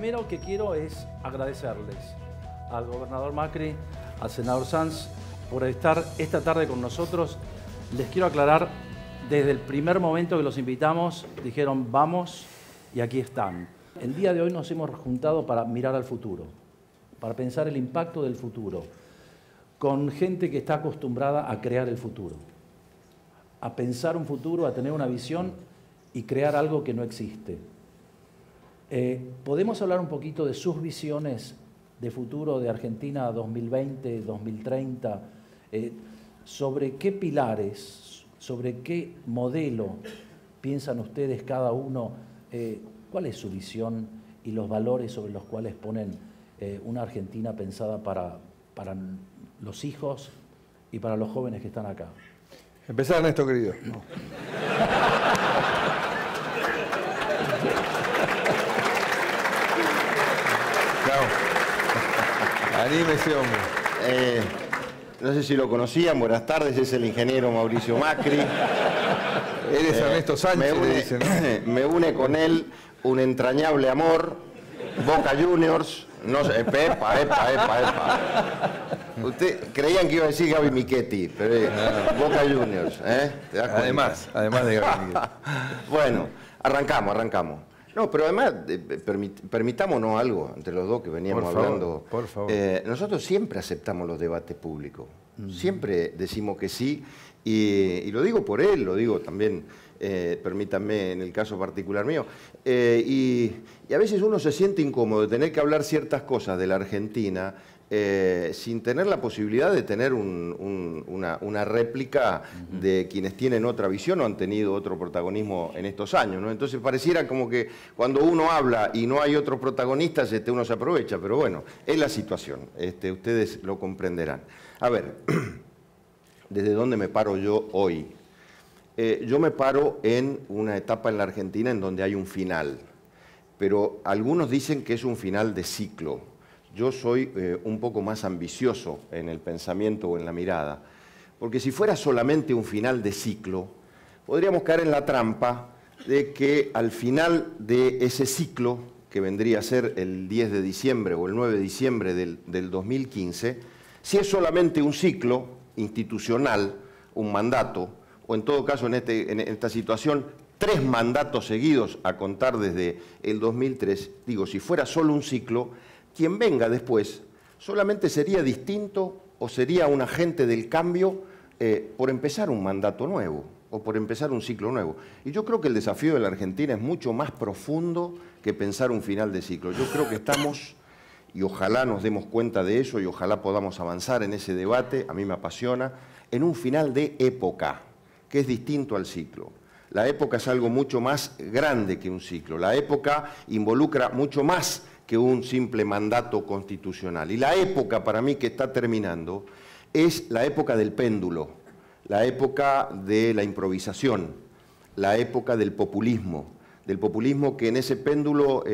primero que quiero es agradecerles al gobernador Macri, al senador Sanz, por estar esta tarde con nosotros. Les quiero aclarar, desde el primer momento que los invitamos, dijeron vamos y aquí están. El día de hoy nos hemos juntado para mirar al futuro, para pensar el impacto del futuro, con gente que está acostumbrada a crear el futuro, a pensar un futuro, a tener una visión y crear algo que no existe. ¿Podemos hablar un poquito de sus visiones de futuro de Argentina 2020, 2030? ¿Sobre qué pilares, sobre qué modelo piensan ustedes cada uno? ¿Cuál es su visión y los valores sobre los cuales ponen una Argentina pensada para los hijos y para los jóvenes que están acá? Empezá, Ernesto, querido. No. Anímese, hombre. No sé si lo conocían, buenas tardes, es el ingeniero Mauricio Macri. Eres Ernesto Sánchez, le dicen. Me une con él un entrañable amor, Boca Juniors, no sé, epa. Usted creían que iba a decir Gaby Michetti, pero Boca Juniors, ¿eh? Además de Gaby Michetti. Bueno, arrancamos. No, pero además, permitámonos algo entre los dos que veníamos hablando. Por favor. Nosotros siempre aceptamos los debates públicos. Siempre decimos que sí. Y lo digo por él, lo digo también, permítanme, en el caso particular mío. Y a veces uno se siente incómodo de tener que hablar ciertas cosas de la Argentina sin tener la posibilidad de tener una réplica de quienes tienen otra visión o han tenido otro protagonismo en estos años, ¿no? Entonces pareciera como que cuando uno habla y no hay otros protagonistas, uno se aprovecha, pero bueno, es la situación, ustedes lo comprenderán. A ver, ¿desde dónde me paro yo hoy? Yo me paro en una etapa en la Argentina en donde hay un final, pero algunos dicen que es un final de ciclo. Yo soy un poco más ambicioso en el pensamiento o en la mirada, porque si fuera solamente un final de ciclo, podríamos caer en la trampa de que al final de ese ciclo, que vendría a ser el 10 de diciembre o el 9 de diciembre del 2015, si es solamente un ciclo institucional, un mandato, o en todo caso en esta situación, 3 mandatos seguidos a contar desde el 2003, digo, si fuera solo un ciclo, quien venga después solamente sería distinto o sería un agente del cambio por empezar un mandato nuevo o por empezar un ciclo nuevo. Y yo creo que el desafío de la Argentina es mucho más profundo que pensar un final de ciclo. Yo creo que estamos, y ojalá nos demos cuenta de eso y ojalá podamos avanzar en ese debate, a mí me apasiona, en un final de época, que es distinto al ciclo. La época es algo mucho más grande que un ciclo. La época involucra mucho más que un simple mandato constitucional. Y la época, para mí, que está terminando, es la época del péndulo, la época de la improvisación, la época del populismo que en ese péndulo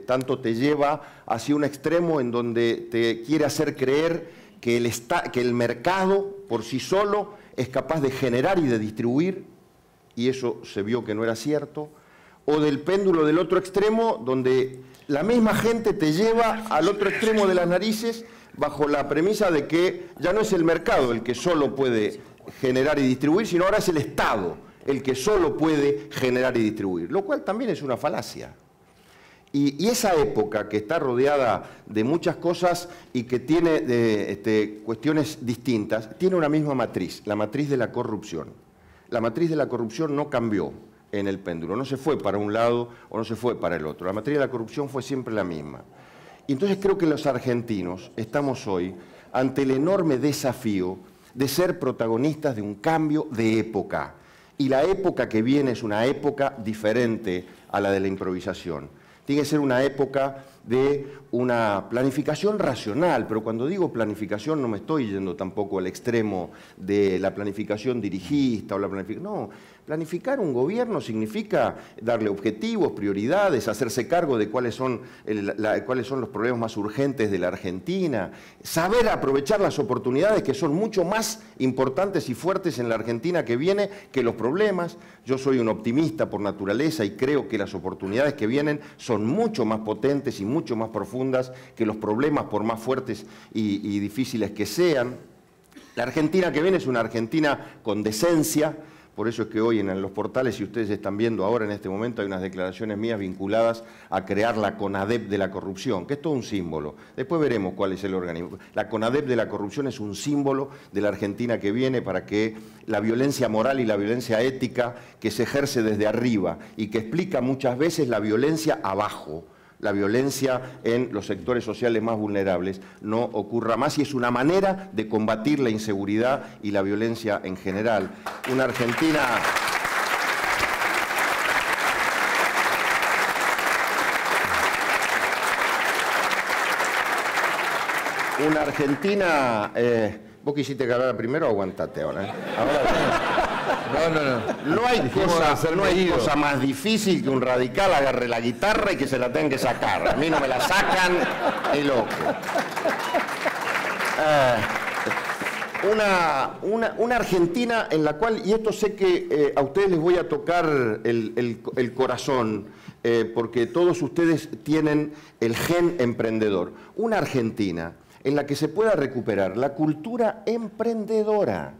tanto te lleva hacia un extremo en donde te quiere hacer creer que el mercado por sí solo es capaz de generar y de distribuir, y eso se vio que no era cierto, o del péndulo del otro extremo, donde la misma gente te lleva al otro extremo de las narices bajo la premisa de que ya no es el mercado el que solo puede generar y distribuir, sino ahora es el Estado el que solo puede generar y distribuir, lo cual también es una falacia. Y esa época que está rodeada de muchas cosas y que tiene cuestiones distintas, tiene una misma matriz, la matriz de la corrupción. La matriz de la corrupción no cambió en el péndulo, no se fue para un lado o no se fue para el otro. La matriz de la corrupción fue siempre la misma. Y entonces creo que los argentinos estamos hoy ante el enorme desafío de ser protagonistas de un cambio de época. Y la época que viene es una época diferente a la de la improvisación. Tiene que ser una época de una planificación racional, pero cuando digo planificación no me estoy yendo tampoco al extremo de la planificación dirigista o la planificación. No, planificar un gobierno significa darle objetivos, prioridades, hacerse cargo de cuáles son los problemas más urgentes de la Argentina, saber aprovechar las oportunidades que son mucho más importantes y fuertes en la Argentina que viene que los problemas. Yo soy un optimista por naturaleza y creo que las oportunidades que vienen son mucho más potentes y mucho más profundas que los problemas, por más fuertes y difíciles que sean. La Argentina que viene es una Argentina con decencia. Por eso es que hoy en los portales, si ustedes están viendo ahora en este momento, hay unas declaraciones mías vinculadas a crear la CONADEP de la corrupción, que es todo un símbolo. Después veremos cuál es el organismo. La CONADEP de la corrupción es un símbolo de la Argentina que viene para que la violencia moral y la violencia ética que se ejerce desde arriba y que explica muchas veces la violencia abajo, la violencia en los sectores sociales más vulnerables, no ocurra más, y es una manera de combatir la inseguridad y la violencia en general. Una Argentina... Una Argentina... ¿Vos quisiste que hablara primero o aguantate ahora? No hay cosa más difícil que un radical agarre la guitarra y que se la tengan que sacar. A mí no me la sacan, es loco. Una Argentina en la cual, y esto sé que a ustedes les voy a tocar el corazón, porque todos ustedes tienen el gen emprendedor. Una Argentina en la que se pueda recuperar la cultura emprendedora.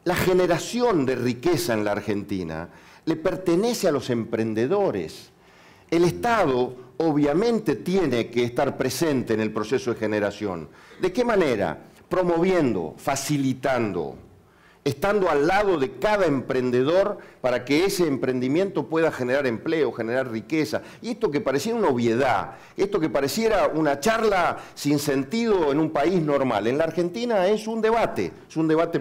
La generación de riqueza en la Argentina le pertenece a los emprendedores. El Estado obviamente tiene que estar presente en el proceso de generación. ¿De qué manera? Promoviendo, facilitando, estando al lado de cada emprendedor para que ese emprendimiento pueda generar empleo, generar riqueza. Y esto que pareciera una obviedad, esto que pareciera una charla sin sentido en un país normal, en la Argentina es un debate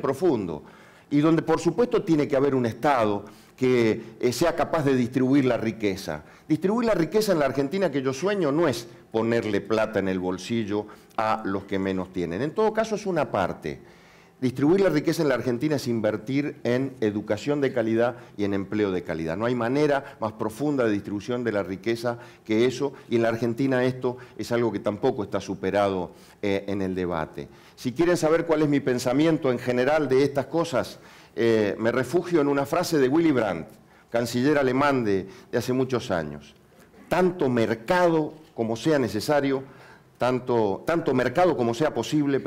profundo. Y donde por supuesto tiene que haber un Estado que sea capaz de distribuir la riqueza. Distribuir la riqueza en la Argentina que yo sueño no es ponerle plata en el bolsillo a los que menos tienen. En todo caso es una parte. Distribuir la riqueza en la Argentina es invertir en educación de calidad y en empleo de calidad. No hay manera más profunda de distribución de la riqueza que eso, y en la Argentina esto es algo que tampoco está superado en el debate. Si quieren saber cuál es mi pensamiento en general de estas cosas, me refugio en una frase de Willy Brandt, canciller alemán de hace muchos años. Tanto mercado como sea necesario, tanto mercado como sea posible,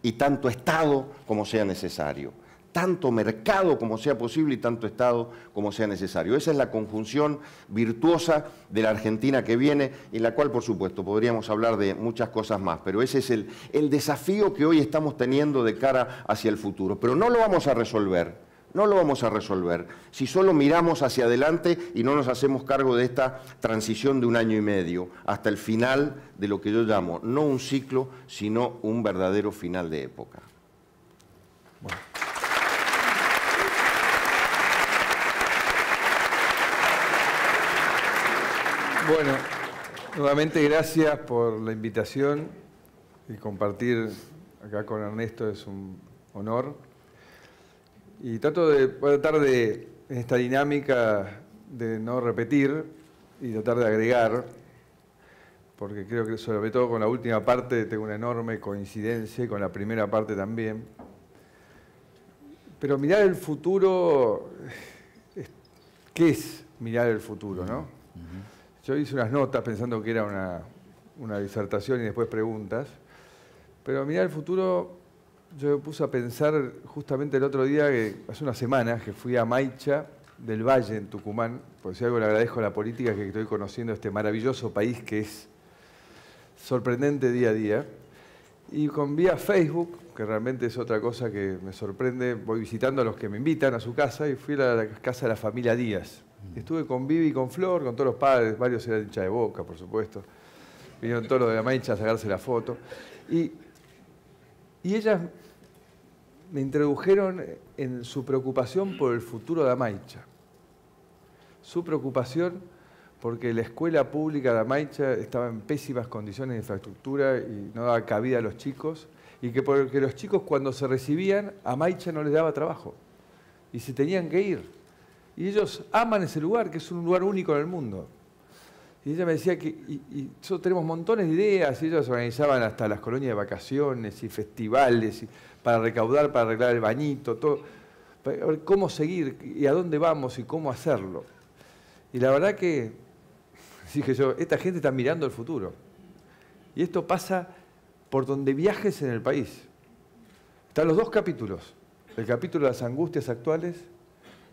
y tanto Estado como sea necesario. Tanto mercado como sea posible y tanto Estado como sea necesario. Esa es la conjunción virtuosa de la Argentina que viene, en la cual, por supuesto, podríamos hablar de muchas cosas más, pero ese es el desafío que hoy estamos teniendo de cara hacia el futuro. Pero no lo vamos a resolver. No lo vamos a resolver si solo miramos hacia adelante y no nos hacemos cargo de esta transición de 1 año y medio hasta el final de lo que yo llamo no un ciclo, sino un verdadero final de época. Bueno, nuevamente gracias por la invitación y compartir acá con Ernesto es un honor. Y voy a tratar de, en esta dinámica, de no repetir y tratar de agregar, porque creo que sobre todo con la última parte tengo una enorme coincidencia y con la primera parte también. Pero mirar el futuro, ¿qué es mirar el futuro, no? Yo hice unas notas pensando que era una disertación y después preguntas, pero mirar el futuro... Yo me puse a pensar justamente el otro día, hace unas semanas, que fui a Maicha del Valle, en Tucumán, por si algo le agradezco a la política que estoy conociendo este maravilloso país que es sorprendente día a día. Y con vía Facebook, que realmente es otra cosa que me sorprende, voy visitando a los que me invitan a su casa y fui a la casa de la familia Díaz. Estuve con Vivi y con Flor, con todos los padres, varios eran hinchas de Boca, por supuesto. Vinieron todos los de la Maicha a sacarse la foto. Y ellas me introdujeron en su preocupación por el futuro de Amaicha. Su preocupación porque la escuela pública de Amaicha estaba en pésimas condiciones de infraestructura y no daba cabida a los chicos, y que porque los chicos cuando se recibían, Amaicha no les daba trabajo y se tenían que ir. Y ellos aman ese lugar, que es un lugar único en el mundo. Y ella me decía que nosotros tenemos montones de ideas, y ellos organizaban hasta las colonias de vacaciones y festivales para recaudar, para arreglar el bañito, todo, para ver cómo seguir y a dónde vamos y cómo hacerlo. Y la verdad que, dije yo, esta gente está mirando el futuro. Y esto pasa por donde viajes en el país. Están los dos capítulos. El capítulo de las angustias actuales,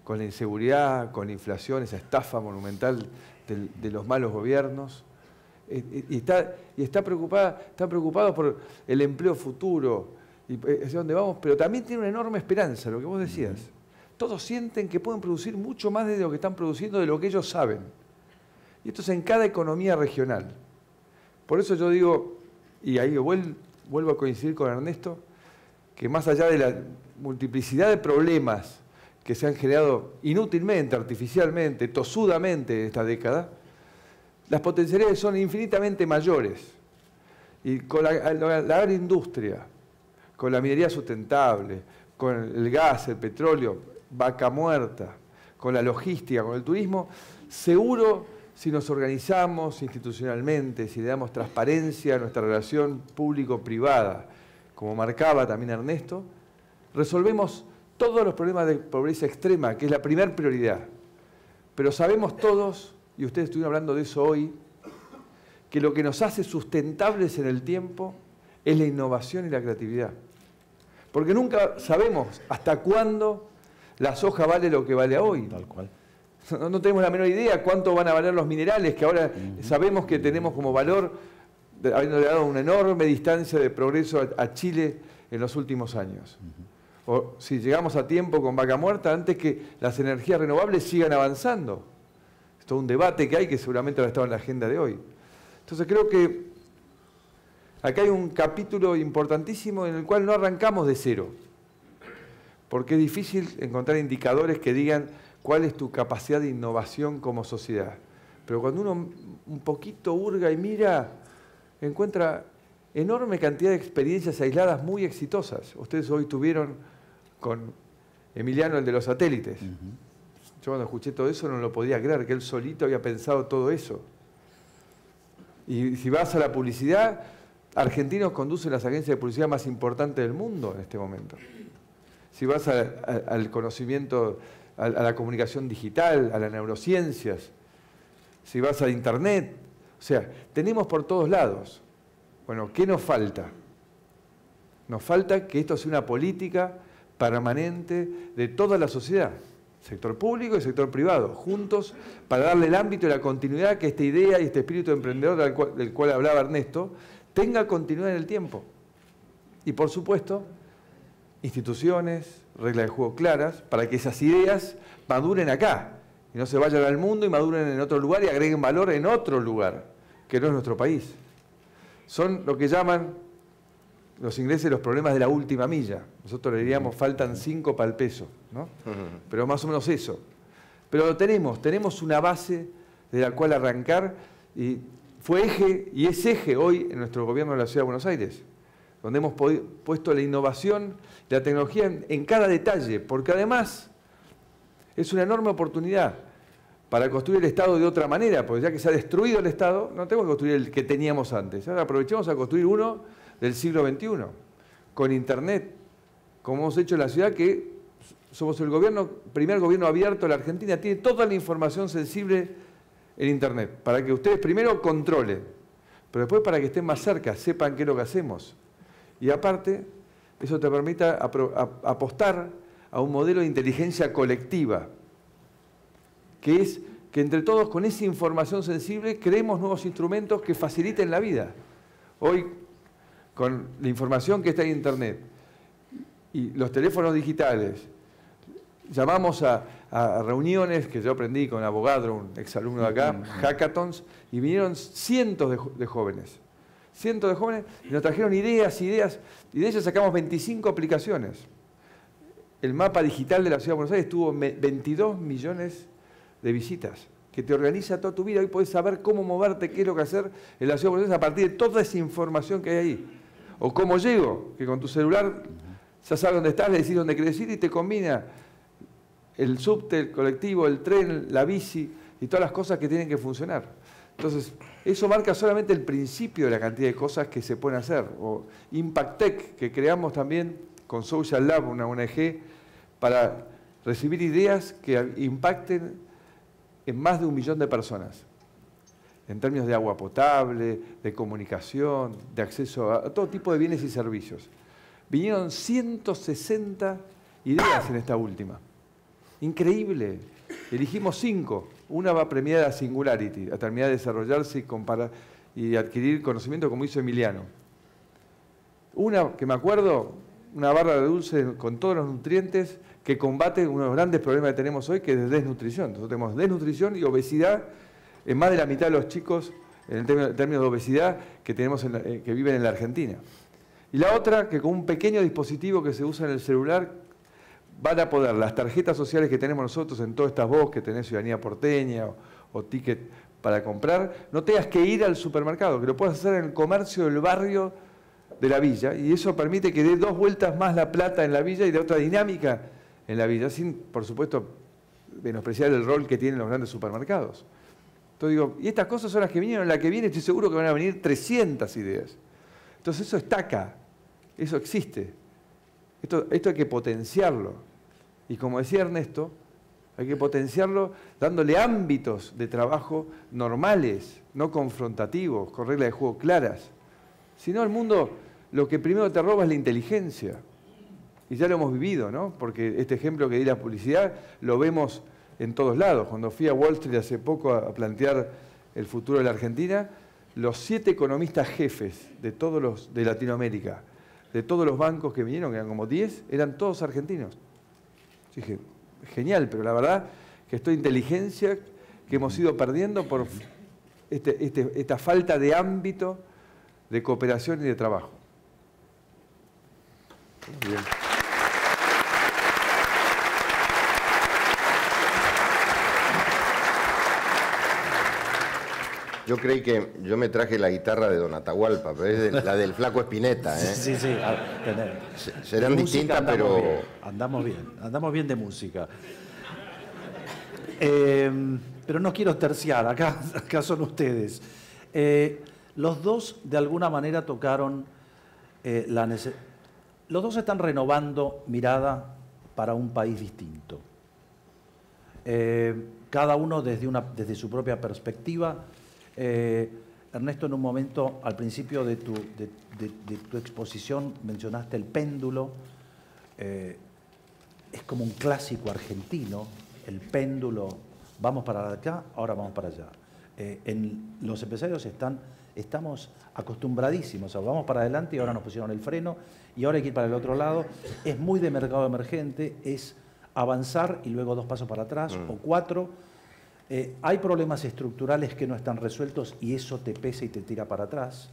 con la inseguridad, con la inflación, esa estafa monumental de los malos gobiernos. Están preocupados por el empleo futuro, y hacia dónde vamos, pero también tiene una enorme esperanza, lo que vos decías. Todos sienten que pueden producir mucho más de lo que están produciendo, de lo que ellos saben. Y esto es en cada economía regional. Por eso yo digo, y ahí vuelvo a coincidir con Ernesto, que más allá de la multiplicidad de problemas que se han generado inútilmente, artificialmente, tosudamente en esta década, las potencialidades son infinitamente mayores. Y con la agroindustria, con la minería sustentable, con el gas, el petróleo, vaca muerta, con la logística, con el turismo, seguro, si nos organizamos institucionalmente, si le damos transparencia a nuestra relación público-privada, como marcaba también Ernesto, resolvemos todos los problemas de pobreza extrema, que es la primera prioridad. Pero sabemos todos, y ustedes estuvieron hablando de eso hoy, que lo que nos hace sustentables en el tiempo es la innovación y la creatividad. Porque nunca sabemos hasta cuándo la soja vale lo que vale hoy. Tal cual. No tenemos la menor idea cuánto van a valer los minerales, que ahora sabemos que tenemos como valor, habiéndole dado una enorme distancia de progreso a Chile en los últimos años. O si llegamos a tiempo con vaca muerta, antes que las energías renovables sigan avanzando. Es todo un debate que hay que seguramente ha estado en la agenda de hoy. Entonces creo que acá hay un capítulo importantísimo en el cual no arrancamos de cero, porque es difícil encontrar indicadores que digan cuál es tu capacidad de innovación como sociedad. Pero cuando uno un poquito hurga y mira, encuentra enorme cantidad de experiencias aisladas muy exitosas. Ustedes hoy tuvieron con Emiliano, el de los satélites. Yo cuando escuché todo eso no lo podía creer, que él solito había pensado todo eso. Y si vas a la publicidad, argentinos conducen las agencias de publicidad más importantes del mundo en este momento. Si vas al conocimiento, a la comunicación digital, a las neurociencias, si vas a Internet, o sea, tenemos por todos lados. Bueno, ¿qué nos falta? Nos falta que esto sea una política permanente de toda la sociedad, sector público y sector privado, juntos para darle el ámbito y la continuidad que esta idea y este espíritu emprendedor del cual hablaba Ernesto tenga continuidad en el tiempo. Y por supuesto, instituciones, reglas de juego claras, para que esas ideas maduren acá y no se vayan al mundo y maduren en otro lugar y agreguen valor en otro lugar, que no es nuestro país. Son lo que llaman los ingleses los problemas de la última milla. Nosotros le diríamos faltan 5 para el peso, ¿no? Pero más o menos eso. Pero lo tenemos una base de la cual arrancar y fue eje y es eje hoy en nuestro gobierno de la Ciudad de Buenos Aires, donde hemos puesto la innovación, la tecnología en cada detalle, porque además es una enorme oportunidad para construir el Estado de otra manera, porque ya que se ha destruido el Estado, no tenemos que construir el que teníamos antes. Ahora aprovechemos a construir uno del siglo XXI, con Internet, como hemos hecho en la ciudad, que somos el primer gobierno abierto de la Argentina, tiene toda la información sensible en Internet, para que ustedes primero controlen, pero después para que estén más cerca, sepan qué es lo que hacemos. Y aparte, eso te permite apostar a un modelo de inteligencia colectiva, que es que entre todos con esa información sensible creemos nuevos instrumentos que faciliten la vida. Hoy, con la información que está en Internet y los teléfonos digitales, llamamos a reuniones que yo aprendí con Avogadro, un exalumno de acá, hackathons, y vinieron cientos de jóvenes. Cientos de jóvenes y nos trajeron ideas, y de ellas sacamos 25 aplicaciones. El mapa digital de la Ciudad de Buenos Aires tuvo 22 millones de visitas, que te organiza toda tu vida. Hoy podés saber cómo moverte, qué es lo que hacer en la Ciudad de Buenos Aires a partir de toda esa información que hay ahí. O cómo llego, que con tu celular ya sabes dónde estás, le decís dónde querés ir y te combina el subte, el colectivo, el tren, la bici y todas las cosas que tienen que funcionar. Entonces, eso marca solamente el principio de la cantidad de cosas que se pueden hacer. O Impact Tech, que creamos también con Social Lab, una ONG, para recibir ideas que impacten en más de 1 millón de personas. en términos de agua potable, de comunicación, de acceso a todo tipo de bienes y servicios. Vinieron 160 ideas en esta última. Increíble. Elegimos 5. Una va premiada a Singularity, a terminar de desarrollarse y adquirir conocimiento como hizo Emiliano. Una que me acuerdo, una barra de dulce con todos los nutrientes que combate uno de los grandes problemas que tenemos hoy, que es desnutrición. Nosotros tenemos desnutrición y obesidad en más de la mitad de los chicos, en términos de obesidad, que viven en la Argentina. Y la otra, que con un pequeño dispositivo que se usa en el celular, van a poder las tarjetas sociales que tenemos nosotros en todas estas vos, que tenés Ciudadanía Porteña o ticket para comprar, no tengas que ir al supermercado, que lo puedas hacer en el comercio del barrio de la villa, y eso permite que dé 2 vueltas más la plata en la villa y de otra dinámica en la villa, sin, por supuesto, menospreciar el rol que tienen los grandes supermercados. Entonces digo, y estas cosas son las que vinieron, la que viene estoy seguro que van a venir 300 ideas. Entonces eso está acá, eso existe. Esto hay que potenciarlo. Y como decía Ernesto, hay que potenciarlo dándole ámbitos de trabajo normales, no confrontativos, con reglas de juego claras. Si no, el mundo lo que primero te roba es la inteligencia. Y ya lo hemos vivido, ¿no? Porque este ejemplo que di la publicidad lo vemos en todos lados. Cuando fui a Wall Street hace poco a plantear el futuro de la Argentina, los 7 economistas jefes de Latinoamérica, de todos los bancos que vinieron, que eran como 10, eran todos argentinos. Dije, genial, pero la verdad que esta inteligencia que hemos ido perdiendo por esta falta de ámbito de cooperación y de trabajo. Muy bien. Yo creí que yo me traje la guitarra de Don Atahualpa, pero es la del Flaco Espineta, ¿eh? Sí, sí. Serán distintas, pero... Andamos bien de música. Pero no quiero terciar, acá son ustedes. Los dos, de alguna manera, tocaron la necesidad. Los dos están renovando mirada para un país distinto. Cada uno desde su propia perspectiva. Ernesto, en un momento, al principio de tu exposición, mencionaste el péndulo. Es como un clásico argentino, el péndulo, vamos para acá, ahora vamos para allá. Los empresarios estamos acostumbradísimos, vamos para adelante y ahora nos pusieron el freno y ahora hay que ir para el otro lado. Es muy de mercado emergente, es avanzar y luego 2 pasos para atrás o 4. Hay problemas estructurales que no están resueltos y eso te pesa y te tira para atrás.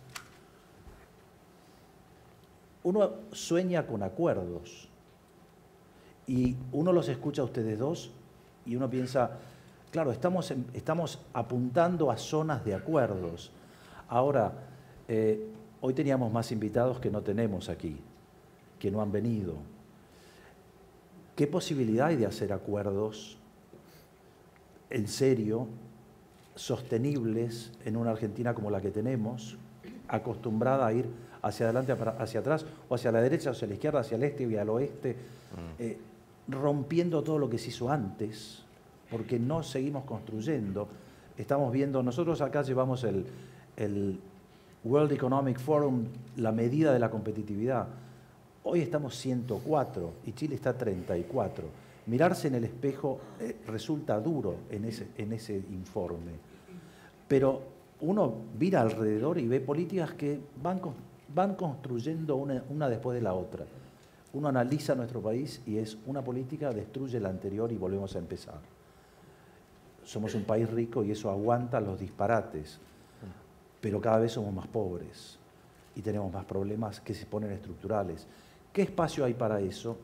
Uno sueña con acuerdos y uno los escucha a ustedes dos y uno piensa, claro, estamos apuntando a zonas de acuerdos. Ahora, hoy teníamos más invitados que no tenemos aquí, que no han venido. ¿Qué posibilidad hay de hacer acuerdos en serio, sostenibles en una Argentina como la que tenemos, acostumbrada a ir hacia adelante, hacia atrás, o hacia la derecha, hacia la izquierda, hacia el este y al oeste, rompiendo todo lo que se hizo antes, porque no seguimos construyendo? Estamos viendo, nosotros acá llevamos el World Economic Forum, la medida de la competitividad. Hoy estamos 104 y Chile está 34. Mirarse en el espejo resulta duro en ese informe, pero uno mira alrededor y ve políticas que van construyendo una después de la otra. Uno analiza nuestro país y es una política, destruye la anterior y volvemos a empezar. Somos un país rico y eso aguanta los disparates, pero cada vez somos más pobres y tenemos más problemas que se ponen estructurales. ¿Qué espacio hay para eso?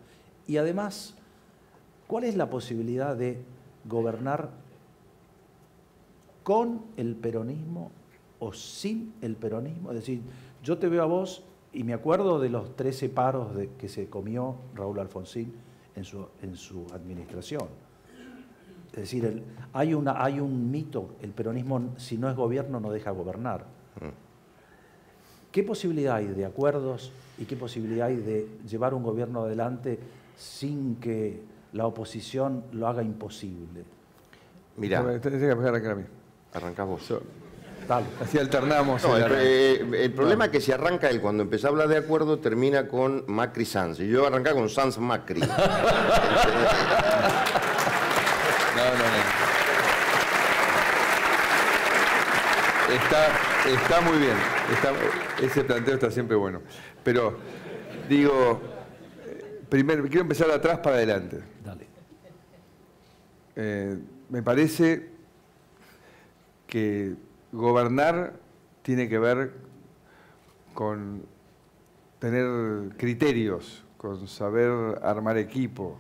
Y además, ¿cuál es la posibilidad de gobernar con el peronismo o sin el peronismo? Es decir, yo te veo a vos y me acuerdo de los 13 paros que se comió Raúl Alfonsín en su administración. Es decir, hay un mito, el peronismo, si no es gobierno, no deja gobernar. ¿Qué posibilidad hay de acuerdos y qué posibilidad hay de llevar un gobierno adelante sin que la oposición lo haga imposible? Mira, tenés que arrancar a mí. Arrancás vos. Dale. Así alternamos. No, el problema es que si arranca él, cuando empezó a hablar de acuerdo, termina con Macri Sanz. Y yo voy a arrancar con Sanz Macri. No. Está muy bien. Ese planteo está siempre bueno. Pero, digo, primero, quiero empezar de atrás para adelante. Dale. Me parece que gobernar tiene que ver con tener criterios, con saber armar equipo,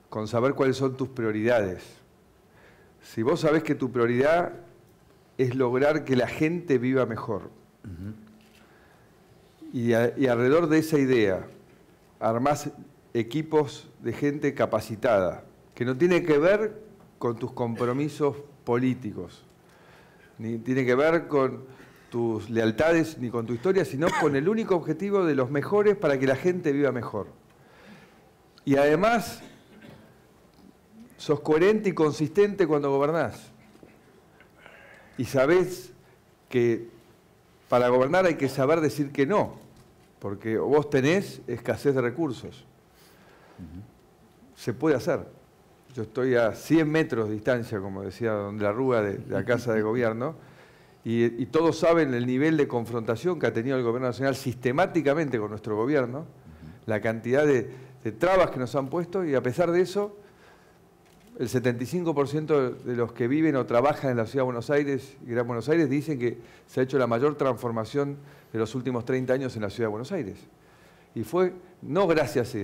con saber cuáles son tus prioridades. Si vos sabés que tu prioridad es lograr que la gente viva mejor, y alrededor de esa idea armás equipos de gente capacitada, que no tiene que ver con tus compromisos políticos, ni tiene que ver con tus lealtades ni con tu historia, sino con el único objetivo de los mejores para que la gente viva mejor. Y además, sos coherente y consistente cuando gobernás. Y sabés que para gobernar hay que saber decir que no, porque vos tenés escasez de recursos. Se puede hacer. Yo estoy a 100 metros de distancia, como decía don de la Rúa, de la Casa de Gobierno, y todos saben el nivel de confrontación que ha tenido el Gobierno Nacional sistemáticamente con nuestro gobierno, la cantidad de trabas que nos han puesto, y a pesar de eso, el 75% de los que viven o trabajan en la Ciudad de Buenos Aires y Gran Buenos Aires dicen que se ha hecho la mayor transformación de los últimos 30 años en la Ciudad de Buenos Aires. Y fue no gracias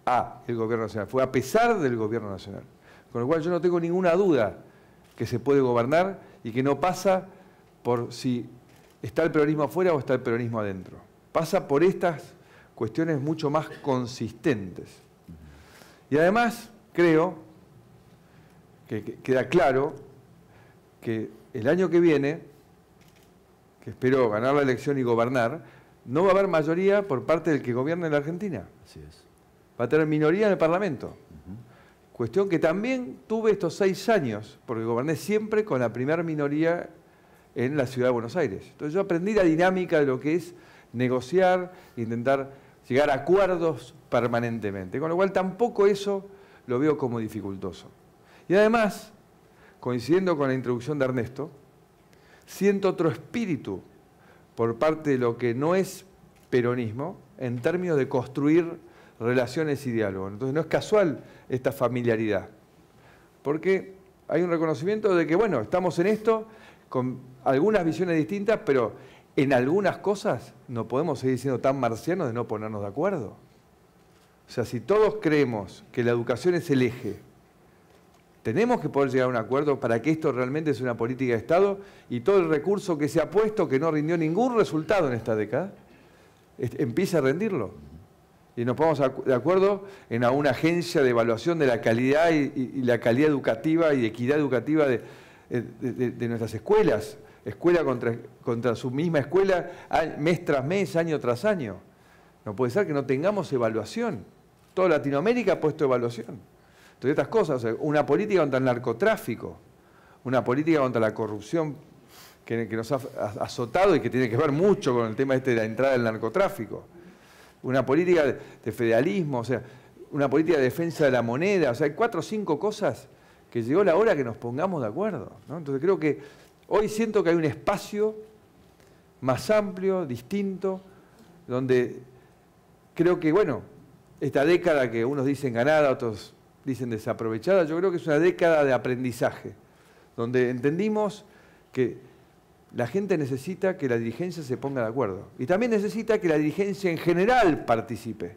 a el Gobierno Nacional, fue a pesar del Gobierno Nacional. Con lo cual yo no tengo ninguna duda que se puede gobernar y que no pasa por si está el peronismo afuera o está el peronismo adentro. Pasa por estas cuestiones mucho más consistentes. Y además creo que queda claro que el año que viene, que espero ganar la elección y gobernar, no va a haber mayoría por parte del que gobierna en la Argentina. Así es. Va a tener minoría en el Parlamento. Cuestión que también tuve estos 6 años, porque goberné siempre con la primera minoría en la Ciudad de Buenos Aires. Entonces yo aprendí la dinámica de lo que es negociar, intentar llegar a acuerdos permanentemente. Con lo cual tampoco eso lo veo como dificultoso. Y además, coincidiendo con la introducción de Ernesto, siento otro espíritu por parte de lo que no es peronismo en términos de construir relaciones y diálogo. Entonces no es casual esta familiaridad, porque hay un reconocimiento de que, bueno, estamos en esto con algunas visiones distintas, pero en algunas cosas no podemos seguir siendo tan marcianos de no ponernos de acuerdo. O sea, si todos creemos que la educación es el eje, tenemos que poder llegar a un acuerdo para que esto realmente sea una política de Estado y todo el recurso que se ha puesto, que no rindió ningún resultado en esta década, empiece a rendirlo. Y nos ponemos de acuerdo en una agencia de evaluación de la calidad y la calidad educativa y equidad educativa de nuestras escuelas. Escuela contra su misma escuela, mes tras mes, año tras año. No puede ser que no tengamos evaluación. Toda Latinoamérica ha puesto evaluación. Entonces estas cosas, o sea, una política contra el narcotráfico, una política contra la corrupción que nos ha azotado y que tiene que ver mucho con el tema de la entrada del narcotráfico. Una política de federalismo, o sea, una política de defensa de la moneda, o sea, hay 4 o 5 cosas que llegó la hora que nos pongamos de acuerdo, ¿no? Entonces creo que hoy siento que hay un espacio más amplio, distinto, donde creo que, bueno, esta década que unos dicen ganada, otros dicen desaprovechada, yo creo que es una década de aprendizaje, donde entendimos que la gente necesita que la dirigencia se ponga de acuerdo. Y también necesita que la dirigencia en general participe.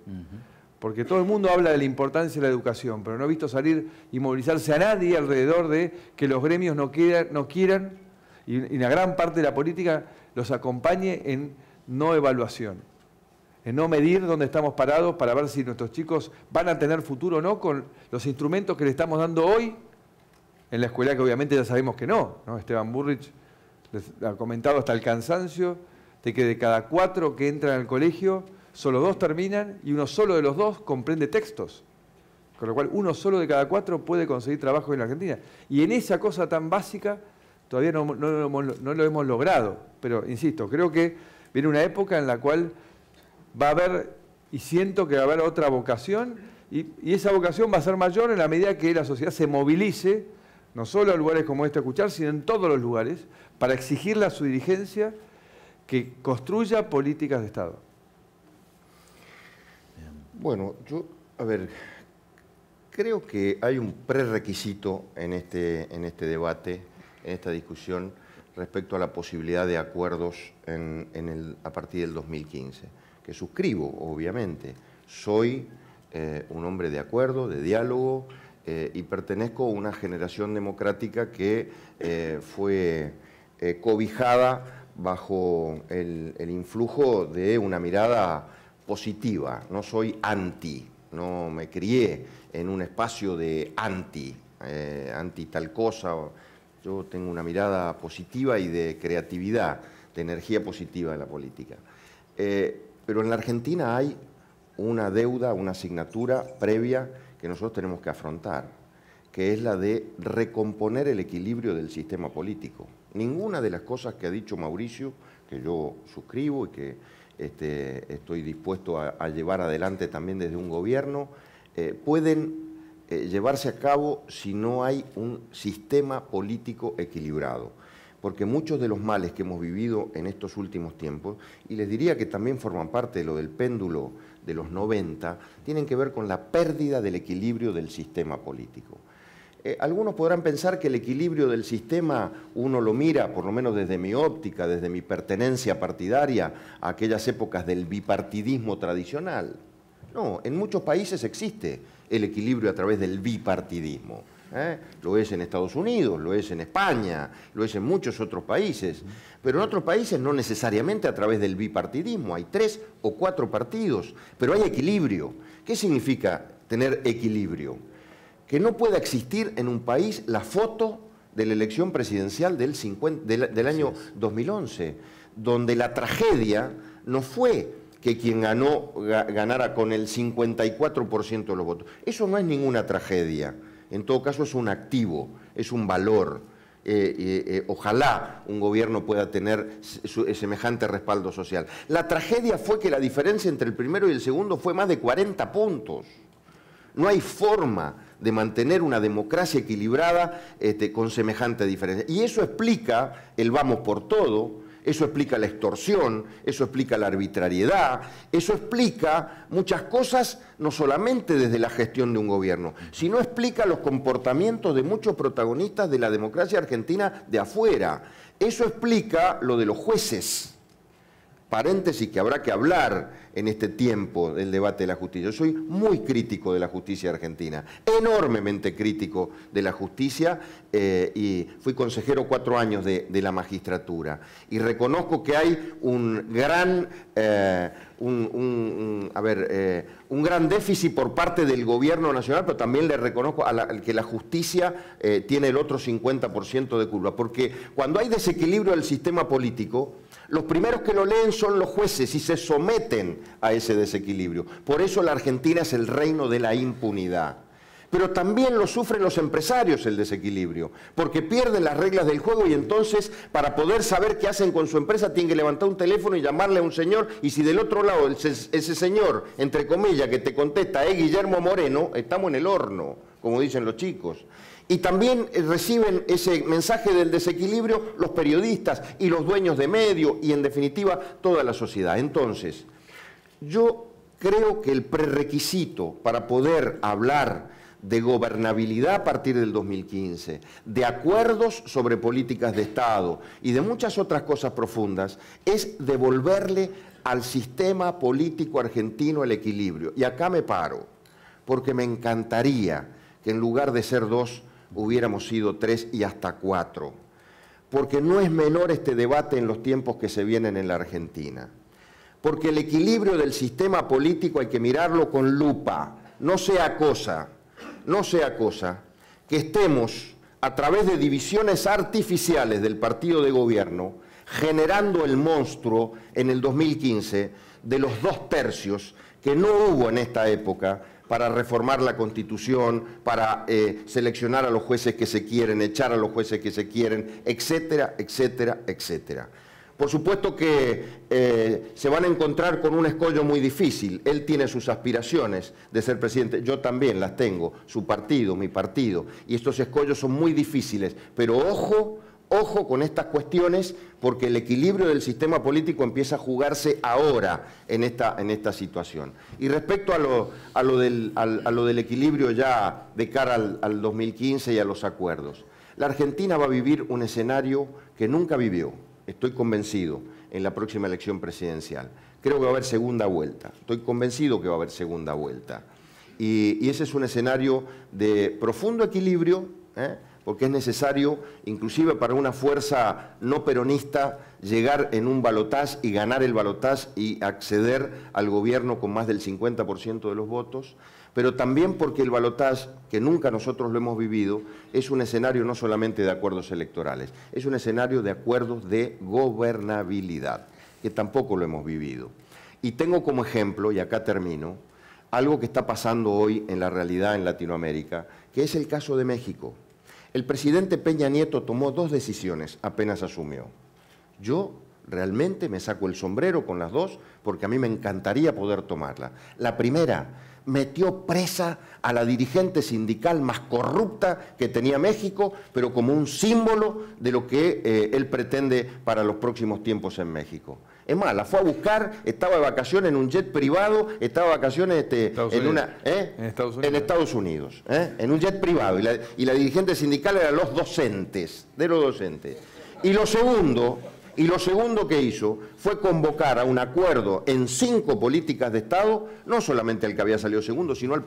Porque todo el mundo habla de la importancia de la educación, pero no he visto salir y movilizarse a nadie alrededor de que los gremios no quieran y una gran parte de la política los acompañe en no evaluación, en no medir dónde estamos parados para ver si nuestros chicos van a tener futuro o no con los instrumentos que le estamos dando hoy en la escuela, que obviamente ya sabemos que no, ¿no? Esteban Burrich les ha comentado hasta el cansancio de que de cada 4 que entran al colegio, solo 2 terminan y uno solo de los 2 comprende textos. Con lo cual, uno solo de cada 4 puede conseguir trabajo en la Argentina. Y en esa cosa tan básica todavía no lo hemos logrado. Pero, insisto, creo que viene una época en la cual va a haber, y siento que va a haber otra vocación, y esa vocación va a ser mayor en la medida que la sociedad se movilice, no solo en lugares como este a escuchar, sino en todos los lugares, para exigirle a su dirigencia que construya políticas de Estado. Bueno, a ver, creo que hay un prerequisito en este debate, en esta discusión, respecto a la posibilidad de acuerdos a partir del 2015, que suscribo, obviamente. Soy un hombre de acuerdo, de diálogo, y pertenezco a una generación democrática que fue cobijada bajo el influjo de una mirada positiva. No soy anti, no me crié en un espacio de anti tal cosa. Yo tengo una mirada positiva y de creatividad, de energía positiva en la política. Pero en la Argentina hay una deuda, una asignatura previa que nosotros tenemos que afrontar, que es la de recomponer el equilibrio del sistema político. Ninguna de las cosas que ha dicho Mauricio, que yo suscribo y que estoy dispuesto a llevar adelante también desde un gobierno, pueden llevarse a cabo si no hay un sistema político equilibrado. Porque muchos de los males que hemos vivido en estos últimos tiempos, y les diría que también forman parte de lo del péndulo de los 90, tienen que ver con la pérdida del equilibrio del sistema político. Algunos podrán pensar que el equilibrio del sistema uno lo mira, por lo menos desde mi óptica, desde mi pertenencia partidaria, a aquellas épocas del bipartidismo tradicional. No, en muchos países existe el equilibrio a través del bipartidismo. Lo es en Estados Unidos, lo es en España, lo es en muchos otros países. Pero en otros países no necesariamente a través del bipartidismo. Hay 3 o 4 partidos, pero hay equilibrio. ¿Qué significa tener equilibrio? Que no pueda existir en un país la foto de la elección presidencial del año 2011, donde la tragedia no fue que quien ganara con el 54% de los votos. Eso no es ninguna tragedia. En todo caso es un activo, es un valor. Ojalá un gobierno pueda tener semejante respaldo social. La tragedia fue que la diferencia entre el primero y el segundo fue más de 40 puntos. No hay forma de mantener una democracia equilibrada con semejante diferencia. Y eso explica el vamos por todo, eso explica la extorsión, eso explica la arbitrariedad, eso explica muchas cosas, no solamente desde la gestión de un gobierno, sino explica los comportamientos de muchos protagonistas de la democracia argentina de afuera. Eso explica lo de los jueces. Paréntesis que habrá que hablar en este tiempo del debate de la justicia. Yo soy muy crítico de la justicia argentina, enormemente crítico de la justicia, y fui consejero 4 años de la magistratura. Y reconozco que hay un gran déficit por parte del gobierno nacional, pero también le reconozco que la justicia tiene el otro 50% de culpa. Porque cuando hay desequilibrio del sistema político, los primeros que lo leen son los jueces y se someten a ese desequilibrio. Por eso la Argentina es el reino de la impunidad. Pero también lo sufren los empresarios el desequilibrio, porque pierden las reglas del juego y entonces para poder saber qué hacen con su empresa tienen que levantar un teléfono y llamarle a un señor, y si del otro lado ese señor, entre comillas, que te contesta es Guillermo Moreno, estamos en el horno, como dicen los chicos. Y también reciben ese mensaje del desequilibrio los periodistas y los dueños de medios y, en definitiva, toda la sociedad. Entonces, yo creo que el prerequisito para poder hablar de gobernabilidad a partir del 2015, de acuerdos sobre políticas de Estado y de muchas otras cosas profundas, es devolverle al sistema político argentino el equilibrio. Y acá me paro, porque me encantaría que en lugar de ser 2, hubiéramos sido 3 y hasta 4, porque no es menor este debate en los tiempos que se vienen en la Argentina, porque el equilibrio del sistema político hay que mirarlo con lupa, no sea cosa que estemos a través de divisiones artificiales del partido de gobierno generando el monstruo en el 2015 de los 2 tercios que no hubo en esta época, para reformar la Constitución, para seleccionar a los jueces que se quieren, echar a los jueces que se quieren, etcétera, etcétera, etcétera. Por supuesto que se van a encontrar con un escollo muy difícil. Él tiene sus aspiraciones de ser presidente, yo también las tengo, su partido, mi partido, y estos escollos son muy difíciles, pero ojo con estas cuestiones, porque el equilibrio del sistema político empieza a jugarse ahora en esta situación. Y respecto a lo del equilibrio ya de cara al 2015 y a los acuerdos, la Argentina va a vivir un escenario que nunca vivió, estoy convencido, en la próxima elección presidencial. Creo que va a haber segunda vuelta, estoy convencido que va a haber segunda vuelta. Y ese es un escenario de profundo equilibrio, porque es necesario, inclusive para una fuerza no peronista, llegar en un balotaje y ganar el balotaje y acceder al gobierno con más del 50% de los votos, pero también porque el balotaje, que nunca nosotros lo hemos vivido, es un escenario no solamente de acuerdos electorales, es un escenario de acuerdos de gobernabilidad, que tampoco lo hemos vivido. Y tengo como ejemplo, y acá termino, algo que está pasando hoy en la realidad en Latinoamérica, que es el caso de México. El presidente Peña Nieto tomó dos decisiones apenas asumió. Yo realmente me saco el sombrero con las dos porque a mí me encantaría poder tomarla. La primera, metió presa a la dirigente sindical más corrupta que tenía México, pero como un símbolo de lo que él pretende para los próximos tiempos en México. Es más, la fue a buscar, estaba de vacaciones en un jet privado, estaba de vacaciones en Estados Unidos, en un jet privado, y la dirigente sindical era de los docentes. Y lo segundo que hizo fue convocar a un acuerdo en 5 políticas de Estado, no solamente al que había salido segundo, sino al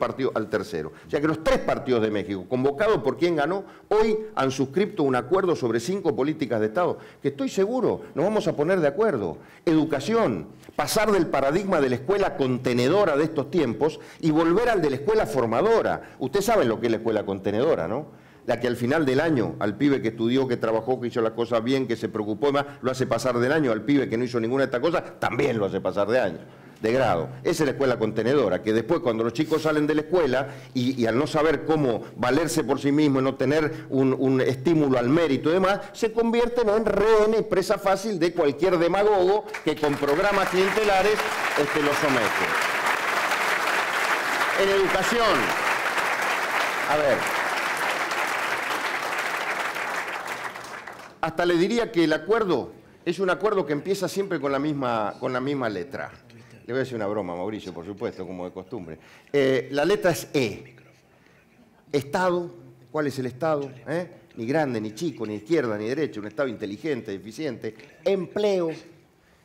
tercero. O sea que los 3 partidos de México, convocados por quien ganó, hoy han suscrito un acuerdo sobre 5 políticas de Estado, que estoy seguro nos vamos a poner de acuerdo. Educación, pasar del paradigma de la escuela contenedora de estos tiempos y volver al de la escuela formadora. Ustedes saben lo que es la escuela contenedora, ¿no? La que al final del año, al pibe que estudió, que trabajó, que hizo las cosas bien, que se preocupó más, lo hace pasar del año, al pibe que no hizo ninguna de estas cosas, también lo hace pasar de año, de grado. Esa es la escuela contenedora, que después cuando los chicos salen de la escuela y al no saber cómo valerse por sí mismos, no tener un estímulo al mérito y demás, se convierten en rehenes, presa fácil de cualquier demagogo que con programas clientelares los somete. En educación, a ver, hasta le diría que el acuerdo es un acuerdo que empieza siempre con la misma letra. Le voy a decir una broma, Mauricio, por supuesto, como de costumbre. La letra es E. Estado, ¿cuál es el Estado? Ni grande, ni chico, ni izquierda, ni derecha, un Estado inteligente, eficiente. Empleo,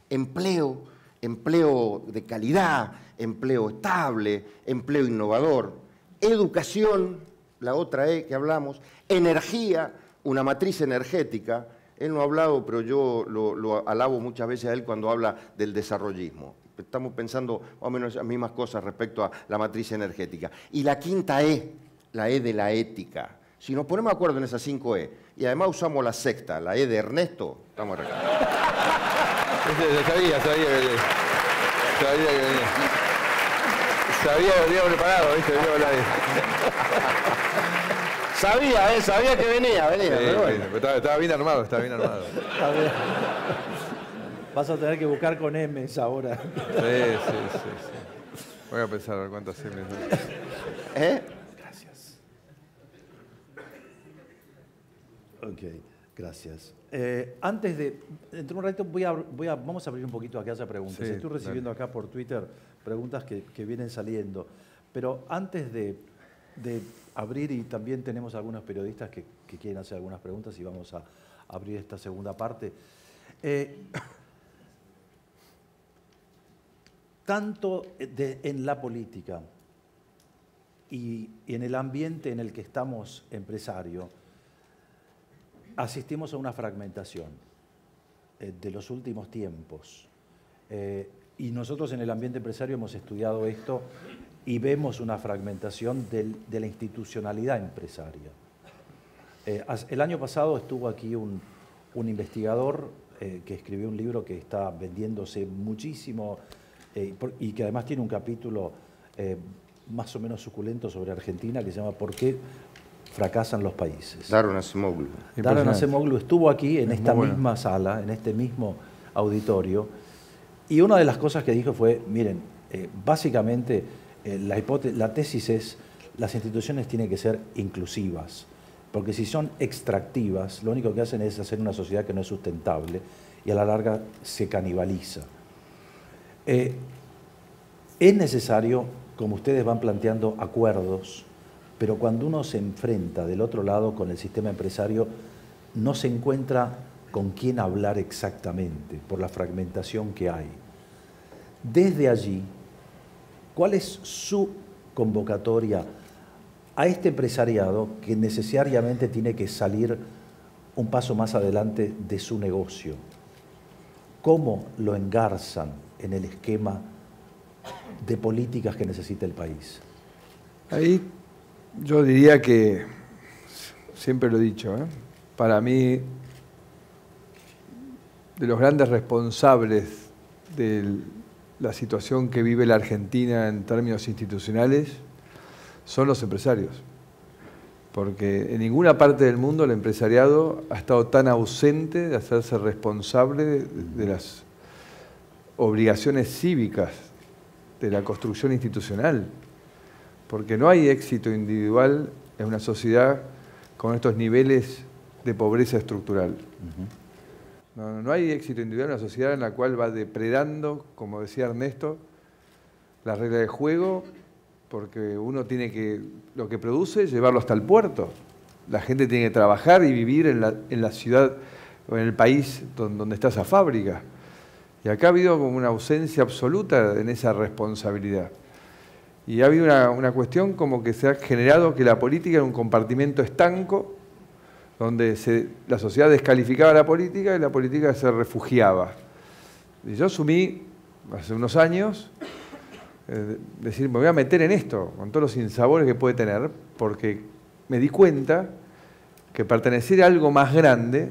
empleo de calidad, empleo estable, empleo innovador. Educación, la otra E que hablamos. Energía, una matriz energética. Él no ha hablado, pero yo lo alabo muchas veces a él cuando habla del desarrollismo. Estamos pensando más o menos las mismas cosas respecto a la matriz energética. Y la quinta E, la E de la ética. Si nos ponemos de acuerdo en esas 5 E, y además usamos la sexta, la E de Ernesto, estamos acá. Sabía que venía preparado, ¿viste? Sabía que venía, sí, pero bueno. Estaba bien armado, Vas a tener que buscar con M's ahora. Sí. Voy a pensar a ver cuántas M's son. Gracias. Ok, gracias. Antes de... Dentro de un rato vamos a abrir un poquito a que haya preguntas. Sí, estoy recibiendo acá por Twitter preguntas que vienen saliendo. Pero antes de abrir, y también tenemos algunos periodistas que quieren hacer algunas preguntas y vamos a abrir esta segunda parte. Tanto en la política y en el ambiente en el que estamos empresario, asistimos a una fragmentación de los últimos tiempos. Y nosotros en el ambiente empresario hemos estudiado esto y vemos una fragmentación de la institucionalidad empresaria. El año pasado estuvo aquí un investigador que escribió un libro que está vendiéndose muchísimo y que además tiene un capítulo más o menos suculento sobre Argentina que se llama ¿Por qué fracasan los países? Daron Acemoglu. Daron Acemoglu estuvo aquí en esta misma sala, en este mismo auditorio, y una de las cosas que dijo fue, miren, básicamente la tesis es las instituciones tienen que ser inclusivas, porque si son extractivas, lo único que hacen es hacer una sociedad que no es sustentable y a la larga se canibaliza. Es necesario, como ustedes van planteando, acuerdos, pero cuando uno se enfrenta del otro lado con el sistema empresario, no se encuentra con quién hablar exactamente por la fragmentación que hay. Desde allí, ¿cuál es su convocatoria a este empresariado que necesariamente tiene que salir un paso más adelante de su negocio? ¿Cómo lo engarzan en el esquema de políticas que necesita el país? Ahí yo diría que, siempre lo he dicho, para mí, de los grandes responsables de la situación que vive la Argentina en términos institucionales, son los empresarios. Porque en ninguna parte del mundo el empresariado ha estado tan ausente de hacerse responsable de las obligaciones cívicas de la construcción institucional. Porque no hay éxito individual en una sociedad con estos niveles de pobreza estructural. No hay éxito individual en una sociedad en la cual va depredando, como decía Ernesto, las reglas de juego, porque uno tiene que, lo que produce, llevarlo hasta el puerto. La gente tiene que trabajar y vivir en la ciudad o en el país donde está esa fábrica. Y acá ha habido como una ausencia absoluta en esa responsabilidad. Y ha habido una cuestión como que se ha generado que la política era un compartimento estanco, donde la sociedad descalificaba a la política y la política se refugiaba. Y yo asumí, hace unos años, decir, me voy a meter en esto, con todos los sinsabores que puede tener, porque me di cuenta que pertenecer a algo más grande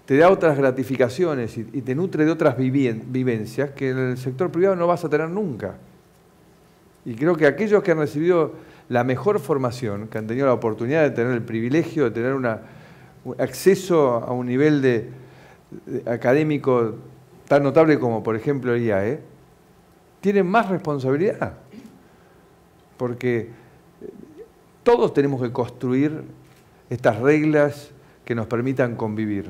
te da otras gratificaciones y te nutre de otras vivencias que en el sector privado no vas a tener nunca. Y creo que aquellos que han recibido la mejor formación, que han tenido la oportunidad de tener el privilegio de tener un acceso a un nivel de académico tan notable como, por ejemplo, el IAE, tienen más responsabilidad. Porque todos tenemos que construir estas reglas que nos permitan convivir.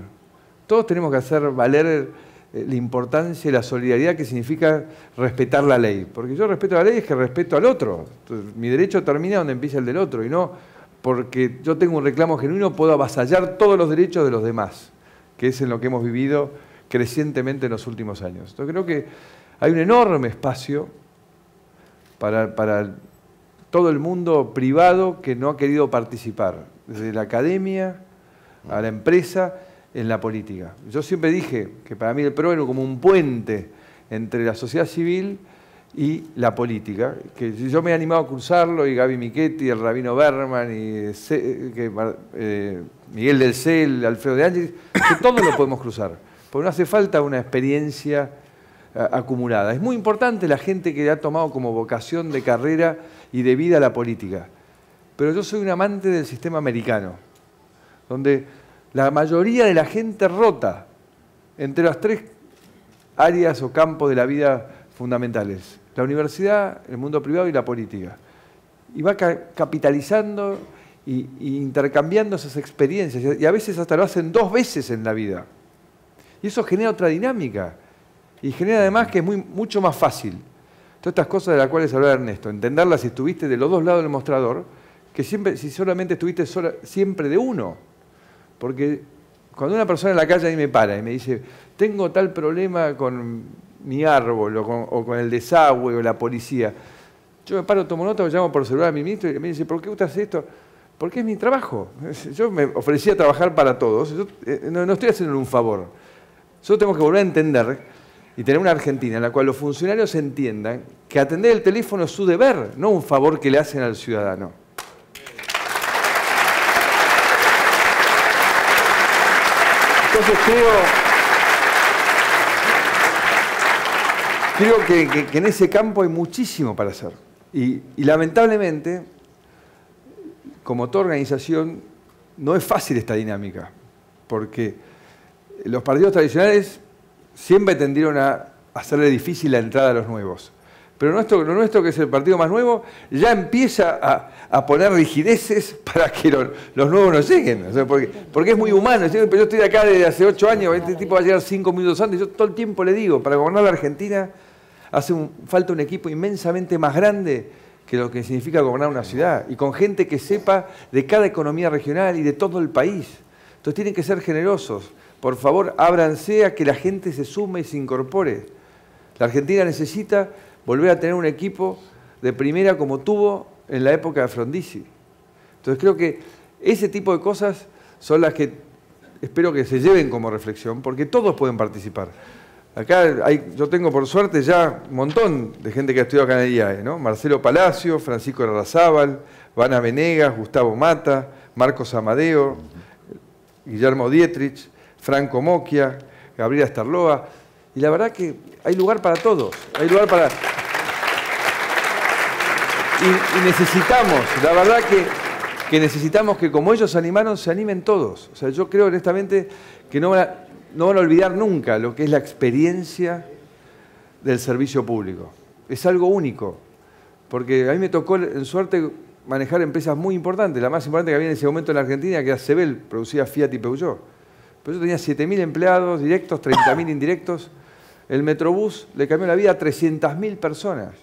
Todos tenemos que hacer valer la importancia y la solidaridad que significa respetar la ley. Porque yo respeto la ley es que respeto al otro. Entonces, mi derecho termina donde empieza el del otro y no porque yo tengo un reclamo genuino puedo avasallar todos los derechos de los demás, que es en lo que hemos vivido crecientemente en los últimos años. Entonces creo que hay un enorme espacio para todo el mundo privado que no ha querido participar, desde la academia a la empresa, en la política. Yo siempre dije que para mí el PRO era como un puente entre la sociedad civil y la política, que yo me he animado a cruzarlo, y Gaby Michetti, el Rabino Berman, y Miguel del Cel, Alfredo de Ángeles, que todos lo podemos cruzar, porque no hace falta una experiencia acumulada. Es muy importante la gente que ha tomado como vocación de carrera y de vida la política, pero yo soy un amante del sistema americano, donde la mayoría de la gente rota entre las tres áreas o campos de la vida fundamentales: la universidad, el mundo privado y la política. Y va capitalizando e intercambiando esas experiencias, y a veces hasta lo hacen 2 veces en la vida. Y eso genera otra dinámica, y genera además que es mucho más fácil. Todas estas cosas de las cuales hablaba Ernesto, entenderlas si estuviste de los 2 lados del mostrador, que siempre, si solamente estuviste siempre de uno. Porque cuando una persona en la calle ahí me para y me dice, tengo tal problema con mi árbol o con el desagüe o la policía, yo me paro, tomo nota, lo llamo por celular a mi ministro y me dice, ¿por qué usted hace esto? Porque es mi trabajo. Yo me ofrecí a trabajar para todos, yo no estoy haciendo un favor. Solo tengo que volver a entender y tener una Argentina en la cual los funcionarios entiendan que atender el teléfono es su deber, no un favor que le hacen al ciudadano. Entonces creo que en ese campo hay muchísimo para hacer. Y lamentablemente, como toda organización, no es fácil esta dinámica, porque los partidos tradicionales siempre tendieron a hacerle difícil la entrada a los nuevos. Pero lo nuestro, que es el partido más nuevo, ya empieza a poner rigideces para que los nuevos no lleguen. O sea, porque es muy humano. Pero yo estoy acá desde hace 8 años, este tipo va a llegar 5 minutos antes. Yo todo el tiempo le digo, para gobernar la Argentina falta un equipo inmensamente más grande que lo que significa gobernar una ciudad. Y con gente que sepa de cada economía regional y de todo el país. Entonces tienen que ser generosos. Por favor, ábranse a que la gente se sume y se incorpore. La Argentina necesita volver a tener un equipo de primera como tuvo en la época de Frondizi. Entonces creo que ese tipo de cosas son las que espero que se lleven como reflexión, porque todos pueden participar. Acá yo tengo por suerte ya un montón de gente que ha estudiado acá en el IAE, ¿no? Marcelo Palacio, Francisco Larrazábal, Vana Venegas, Gustavo Mata, Marcos Amadeo, Guillermo Dietrich, Franco Moquia, Gabriela Starloa. Y la verdad que hay lugar para todos, hay lugar para... Y necesitamos, la verdad que necesitamos que como ellos se animaron, se animen todos. O sea, yo creo honestamente que no van a olvidar nunca lo que es la experiencia del servicio público. Es algo único, porque a mí me tocó en suerte manejar empresas muy importantes. La más importante que había en ese momento en la Argentina, que era Sebel, producía Fiat y Peugeot. Pero yo tenía 7.000 empleados directos, 30.000 indirectos. El Metrobús le cambió la vida a 300.000 personas.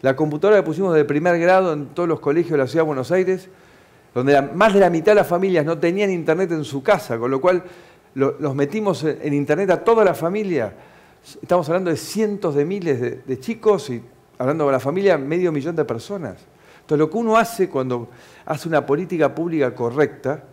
La computadora que pusimos de primer grado en todos los colegios de la Ciudad de Buenos Aires, donde más de la mitad de las familias no tenían internet en su casa, con lo cual los metimos en internet a toda la familia. Estamos hablando de cientos de miles de chicos y hablando de la familia, 500.000 de personas. Entonces lo que uno hace cuando hace una política pública correcta,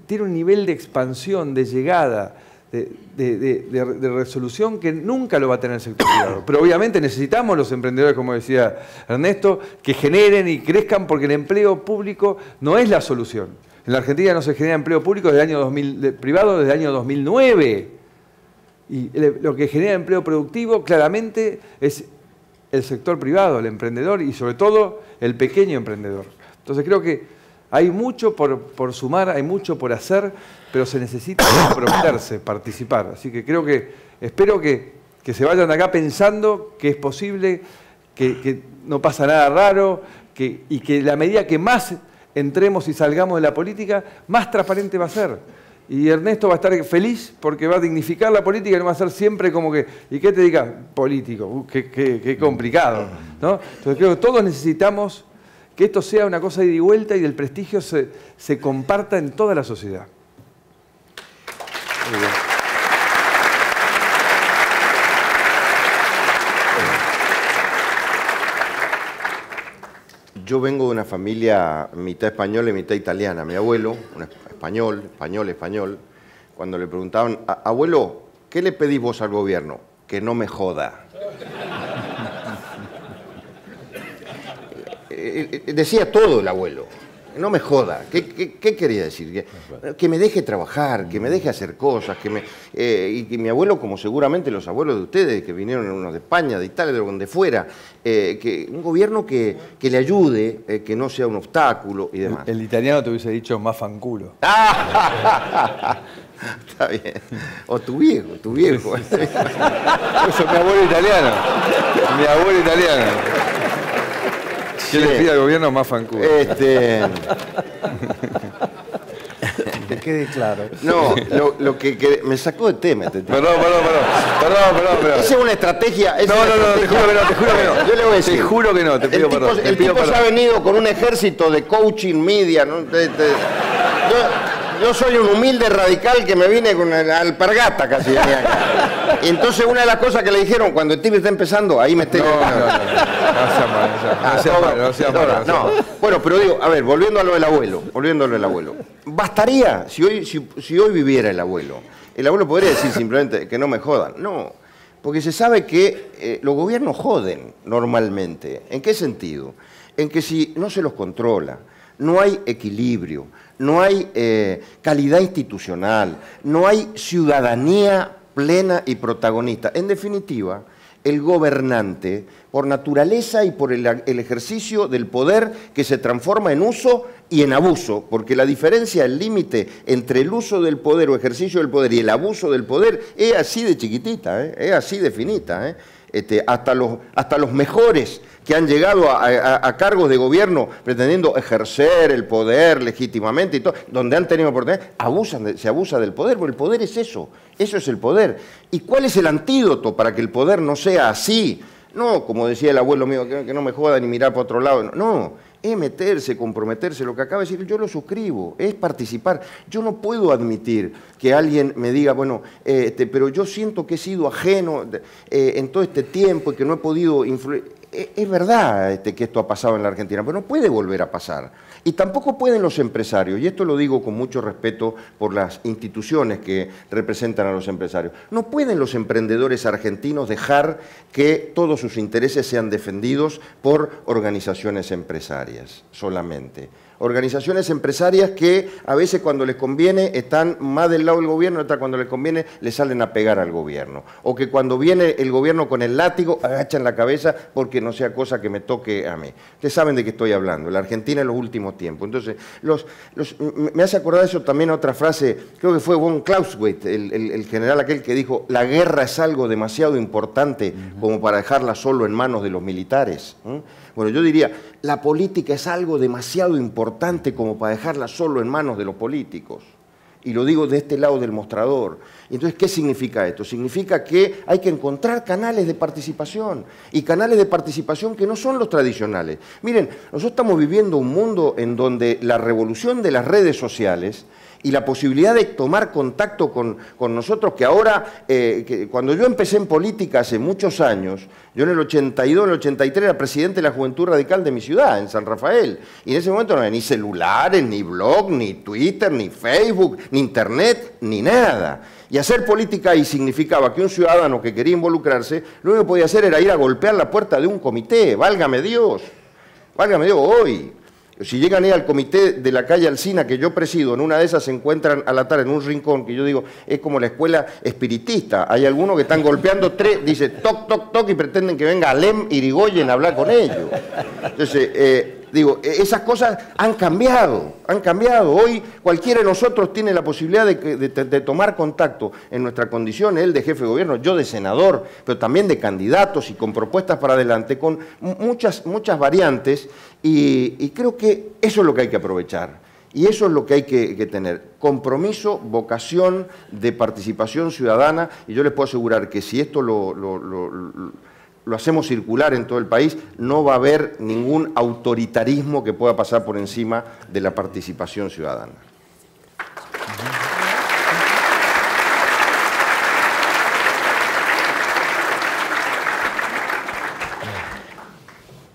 tiene un nivel de expansión, de llegada, de resolución que nunca lo va a tener el sector privado. Pero obviamente necesitamos los emprendedores, como decía Ernesto, que generen y crezcan, porque el empleo público no es la solución. En la Argentina no se genera empleo público privado desde el año 2009. Y lo que genera empleo productivo claramente es el sector privado, el emprendedor y sobre todo el pequeño emprendedor. Entonces creo que hay mucho por sumar, hay mucho por hacer, pero se necesita comprometerse, participar. Así que espero que se vayan de acá pensando que es posible, que no pasa nada raro, y que la medida que más entremos y salgamos de la política, más transparente va a ser. Y Ernesto va a estar feliz porque va a dignificar la política y no va a ser siempre como que, ¿y qué te diga? Político, qué complicado, ¿no? Entonces creo que todos necesitamos que esto sea una cosa de ida y vuelta y el prestigio se comparta en toda la sociedad. Muy bien. Yo vengo de una familia mitad española y mitad italiana. Mi abuelo, un español, cuando le preguntaban, abuelo, ¿qué le pedís vos al gobierno? Que no me joda. Decía todo el abuelo, no me joda. ¿Qué quería decir? Que me deje trabajar, que me deje hacer cosas, y que mi abuelo, como seguramente los abuelos de ustedes, que vinieron unos de España, de Italia, de donde fuera, que un gobierno que le ayude, que no sea un obstáculo y demás. El italiano te hubiese dicho más fanculo. Está bien. O tu viejo. Eso es mi abuelo italiano. ¿Qué le pide al gobierno? Más fanculo. Que quede claro. No, lo que me sacó de tema. Perdón. Esa es una estrategia. No, te juro que no. Yo le voy a decir. Te juro que no, te pido perdón. El tipo se ha venido con un ejército de coaching media, ¿no? Yo soy un humilde radical que me vine con alpargata casi venía acá. Y entonces una de las cosas que le dijeron, cuando el tipo está empezando, ahí me estoy... No. Bueno, pero digo, a ver, volviendo a lo del abuelo. Bastaría, si hoy viviera el abuelo podría decir simplemente que no me jodan. No, porque se sabe que los gobiernos joden normalmente. ¿En qué sentido? En que si no se los controla, no hay equilibrio, no hay calidad institucional, no hay ciudadanía plena y protagonista. En definitiva, el gobernante, por naturaleza y por el ejercicio del poder que se transforma en uso y en abuso, porque la diferencia, el límite entre el uso del poder o ejercicio del poder y el abuso del poder es así de chiquitita, es así de finita. Hasta los mejores que han llegado a cargos de gobierno pretendiendo ejercer el poder legítimamente y todo, donde han tenido oportunidad, se abusa del poder, porque el poder es eso es el poder. ¿Y cuál es el antídoto para que el poder no sea así? No, como decía el abuelo mío, que no me joda ni mirar para otro lado, no, es meterse, comprometerse, lo que acaba de decir, yo lo suscribo, es participar. Yo no puedo admitir que alguien me diga, bueno, pero yo siento que he sido ajeno en todo este tiempo y que no he podido influir. Es verdad que esto ha pasado en la Argentina, pero no puede volver a pasar. Y tampoco pueden los empresarios, y esto lo digo con mucho respeto por las instituciones que representan a los empresarios, no pueden los emprendedores argentinos dejar que todos sus intereses sean defendidos por organizaciones empresarias solamente. Organizaciones empresarias que a veces cuando les conviene están más del lado del gobierno, otras cuando les conviene les salen a pegar al gobierno. O que cuando viene el gobierno con el látigo agachan la cabeza porque no sea cosa que me toque a mí. Ustedes saben de qué estoy hablando, la Argentina en los últimos tiempos. Entonces, me hace acordar eso también a otra frase, creo que fue von Clausewitz, el general aquel que dijo, la guerra es algo demasiado importante como para dejarla solo en manos de los militares. Bueno, yo diría, la política es algo demasiado importante como para dejarla solo en manos de los políticos. Y lo digo de este lado del mostrador. Entonces, ¿qué significa esto? Significa que hay que encontrar canales de participación, y canales de participación que no son los tradicionales. Miren, nosotros estamos viviendo un mundo en donde la revolución de las redes sociales y la posibilidad de tomar contacto con nosotros, que ahora, cuando yo empecé en política hace muchos años, yo en el 82, en el 83 era presidente de la Juventud Radical de mi ciudad, en San Rafael, y en ese momento no había ni celulares, ni blog, ni Twitter, ni Facebook, ni Internet, ni nada. Y hacer política ahí significaba que un ciudadano que quería involucrarse, lo único que podía hacer era ir a golpear la puerta de un comité, válgame Dios hoy. Si llegan ahí al comité de la calle Alsina, que yo presido, en una de esas se encuentran a la tarde en un rincón, que yo digo, es como la escuela espiritista. Hay algunos que están golpeando dice toc, toc, toc, y pretenden que venga Alem Irigoyen a hablar con ellos. Entonces, digo, esas cosas han cambiado. Hoy cualquiera de nosotros tiene la posibilidad de tomar contacto en nuestra condición, él de jefe de gobierno, yo de senador, pero también de candidatos y con propuestas para adelante, con muchas variantes, y creo que eso es lo que hay que aprovechar. Y eso es lo que hay que tener, compromiso, vocación de participación ciudadana, y yo les puedo asegurar que si esto lo hacemos circular en todo el país, no va a haber ningún autoritarismo que pueda pasar por encima de la participación ciudadana.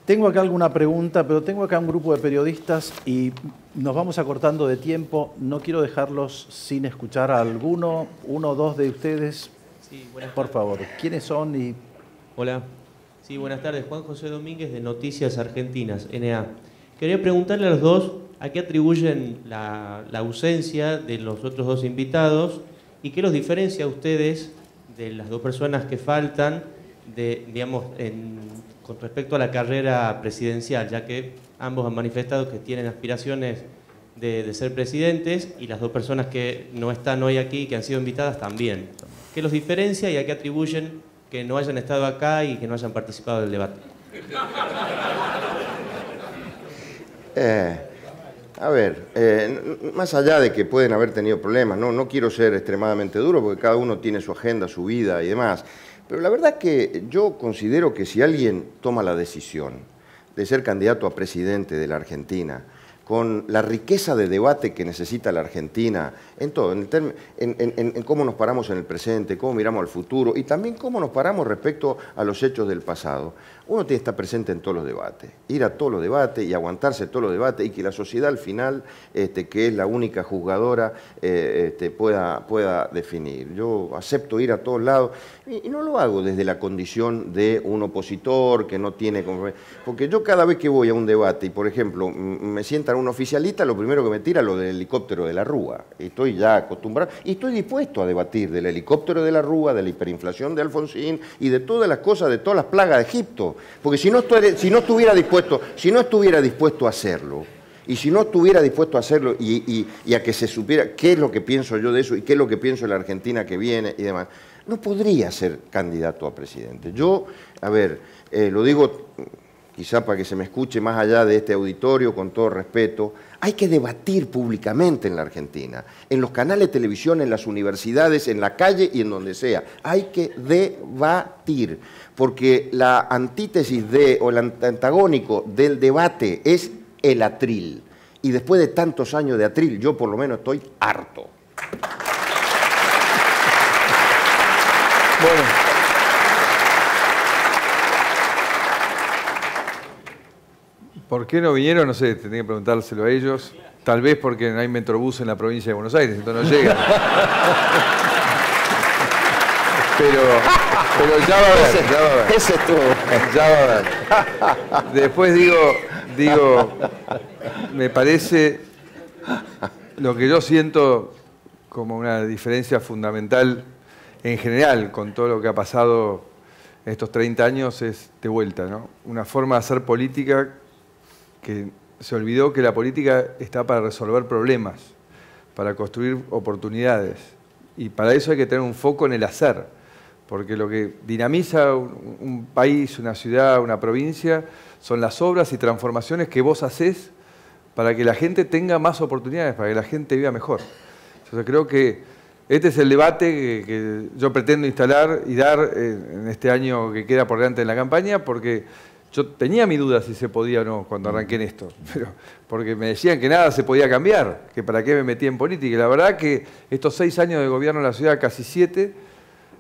Tengo acá alguna pregunta, pero tengo acá un grupo de periodistas y nos vamos acortando de tiempo. No quiero dejarlos sin escuchar a uno o dos de ustedes. Sí, buenas por tardes. favor, ¿quiénes son? Hola. Sí, buenas tardes. Juan José Domínguez, de Noticias Argentinas, NA. Quería preguntarle a los dos a qué atribuyen la ausencia de los otros dos invitados y qué los diferencia a ustedes de las dos personas que faltan, digamos, con respecto a la carrera presidencial, ya que ambos han manifestado que tienen aspiraciones de ser presidentes, y las dos personas que no están hoy aquí, que han sido invitadas, también. ¿Qué los diferencia y a qué atribuyen que no hayan estado acá y que no hayan participado del debate? A ver, más allá de que pueden haber tenido problemas, no quiero ser extremadamente duro porque cada uno tiene su agenda, su vida y demás, pero la verdad es que yo considero que si alguien toma la decisión de ser candidato a presidente de la Argentina, con la riqueza de debate que necesita la Argentina, en todo, en cómo nos paramos en el presente, cómo miramos al futuro y también cómo nos paramos respecto a los hechos del pasado. uno tiene que estar presente en todos los debates, ir a todos los debates y aguantarse todos los debates y que la sociedad al final, que es la única juzgadora, pueda definir. Yo acepto ir a todos lados y no lo hago desde la condición de un opositor que no tiene... Porque yo cada vez que voy a un debate y, por ejemplo, me sientan un oficialista, lo primero que me tira es lo del helicóptero de la Rúa. Estoy ya acostumbrado y estoy dispuesto a debatir del helicóptero de la Rúa, de la hiperinflación de Alfonsín y de todas las cosas, de todas las plagas de Egipto. Porque si no estuviera dispuesto a hacerlo, y si no estuviera dispuesto a hacerlo y a que se supiera qué es lo que pienso yo de eso y qué es lo que pienso de la Argentina que viene y demás, no podría ser candidato a presidente. Yo, a ver, lo digo quizá para que se me escuche más allá de este auditorio, con todo respeto, hay que debatir públicamente en la Argentina, en los canales de televisión, en las universidades, en la calle y en donde sea. Hay que debatir, porque la antítesis o el antagónico del debate es el atril. Y después de tantos años de atril, yo por lo menos estoy harto. Bueno. ¿Por qué no vinieron? No sé, tendría que preguntárselo a ellos. Tal vez porque no hay metrobús en la provincia de Buenos Aires, entonces no llegan. Pero ya va a ver. Ese estuvo. Ya va a ver. Después digo, me parece lo que yo siento como una diferencia fundamental en general con todo lo que ha pasado en estos 30 años es de vuelta, ¿no? Una forma de hacer política que se olvidó que la política está para resolver problemas, para construir oportunidades. Y para eso hay que tener un foco en el hacer, porque lo que dinamiza un país, una ciudad, una provincia, son las obras y transformaciones que vos hacés para que la gente tenga más oportunidades, para que la gente viva mejor. Entonces creo que este es el debate que yo pretendo instalar y dar en este año que queda por delante en la campaña, porque yo tenía mi duda si se podía o no cuando arranqué en esto, pero porque me decían que nada se podía cambiar, que para qué me metía en política. Y la verdad que estos 6 años de gobierno en la ciudad, casi 7,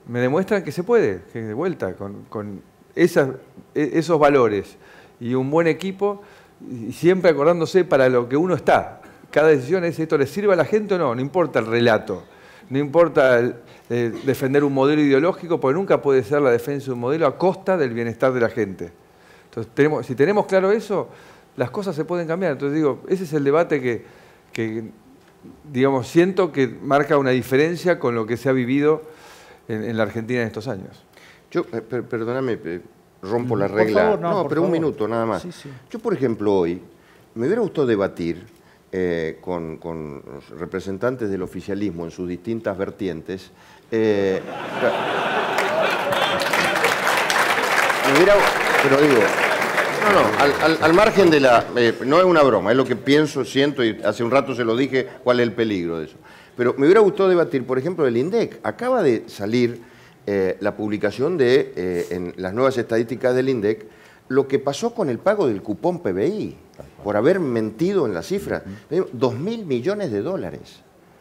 me demuestran que se puede, que de vuelta, con esos valores y un buen equipo, y siempre acordándose para lo que uno está. Cada decisión es, ¿esto le sirve a la gente o no? No importa el relato, no importa defender un modelo ideológico, porque nunca puede ser la defensa de un modelo a costa del bienestar de la gente. Entonces, si tenemos claro eso, las cosas se pueden cambiar. Entonces digo, ese es el debate que digamos, siento que marca una diferencia con lo que se ha vivido en la Argentina en estos años. Yo, perdóname, rompo la regla. Por favor, no, pero un minuto nada más. Sí, sí. Yo, por ejemplo, hoy me hubiera gustado debatir con los representantes del oficialismo en sus distintas vertientes. Pero digo, al margen de la... no es una broma, es lo que pienso, siento, y hace un rato se lo dije, cuál es el peligro de eso. Pero me hubiera gustado debatir, por ejemplo, del INDEC. Acaba de salir la publicación en las nuevas estadísticas del INDEC, lo que pasó con el pago del cupón PBI, por haber mentido en la cifra. 2.000 millones de dólares.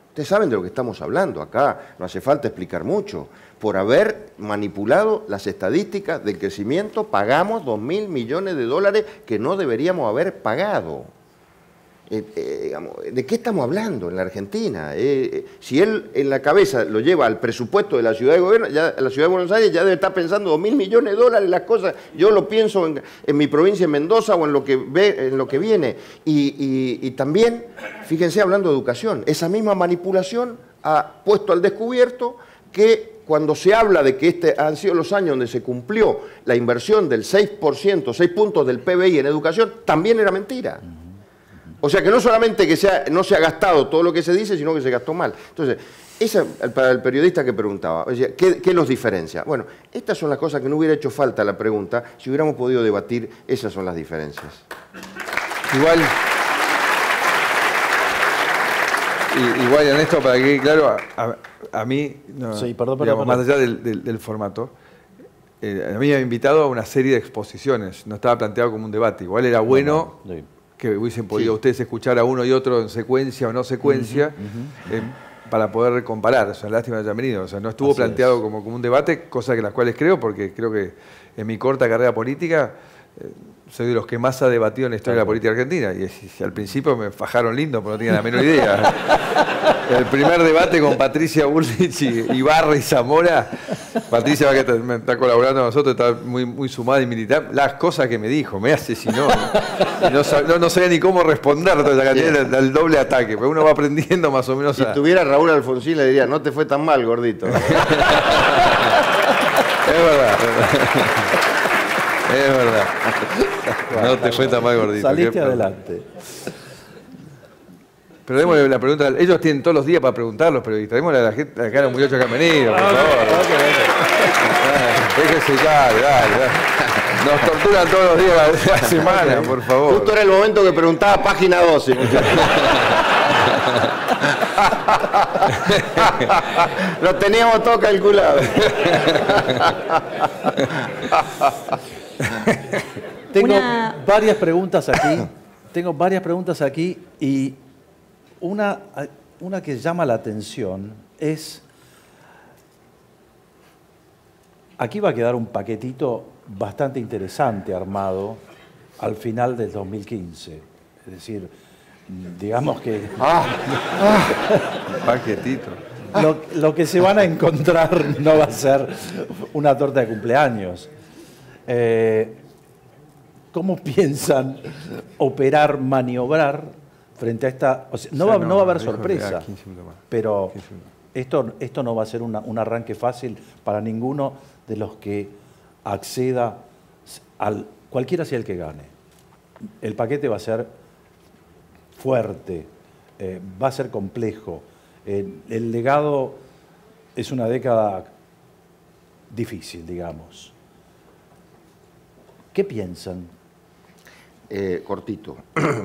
Ustedes saben de lo que estamos hablando acá, no hace falta explicar mucho. Por haber manipulado las estadísticas del crecimiento, pagamos 2.000 millones de dólares que no deberíamos haber pagado. ¿De qué estamos hablando en la Argentina? Si él en la cabeza lo lleva al presupuesto de la ciudad de gobierno, ya, la ciudad de Buenos Aires ya debe estar pensando 2.000 millones de dólares las cosas. Yo lo pienso en mi provincia, en Mendoza, o en lo que viene. Y también, fíjense, hablando de educación, esa misma manipulación ha puesto al descubierto que cuando se habla de que han sido los años donde se cumplió la inversión del 6%, 6 puntos del PBI en educación, también era mentira. O sea que no solamente que no se ha gastado todo lo que se dice, sino que se gastó mal. Entonces, para el periodista que preguntaba, o sea, ¿qué los diferencia? Bueno, estas son las cosas que no hubiera hecho falta la pregunta, si hubiéramos podido debatir, esas son las diferencias. Igual, Ernesto, para que quede claro, a mí, no, sí, perdón. más allá del formato, a mí me había invitado a una serie de exposiciones, no estaba planteado como un debate. Igual era bueno que hubiesen podido ustedes escuchar a uno y otro en secuencia o no secuencia. para poder comparar. O sea, lástima que hayan venido. O sea, no estuvo planteado como un debate, cosas en las cuales creo, porque creo que en mi corta carrera política soy de los que más ha debatido en la historia de la política argentina. Y al principio me fajaron lindo, porque no tenía la menor idea. El primer debate con Patricia Bullrich y Ibarra y Zamora. Patricia, que me está colaborando con nosotros, está muy sumada y militar. Las cosas que me dijo, me asesinó. No sabía ni cómo responder toda esa cantidad del doble ataque. Pero uno va aprendiendo más o menos Si tuviera Raúl Alfonsín, le diría, no te fue tan mal, gordito. Es verdad. Es verdad. No te fue tan mal, gordito. Saliste adelante. Pero démosle la pregunta. Ellos tienen todos los días para preguntar, los periodistas. Démosle a la gente, acá a los muchachos que han venido, por favor. Déjese, dale. Nos torturan todos los días de la semana, por favor. Justo era el momento que preguntaba página 12. Lo teníamos todo calculado. Tengo varias preguntas aquí y una que llama la atención es, aquí va a quedar un paquetito bastante interesante armado al final del 2015. Es decir, digamos que... Paquetito. Lo que se van a encontrar no va a ser una torta de cumpleaños. ¿Cómo piensan operar, maniobrar frente a esta... O sea, no va a haber sorpresa, pero esto no va a ser un arranque fácil para ninguno de los que acceda cualquiera sea el que gane. El paquete va a ser fuerte, va a ser complejo. El legado es una década difícil, digamos. ¿Qué piensan? Cortito,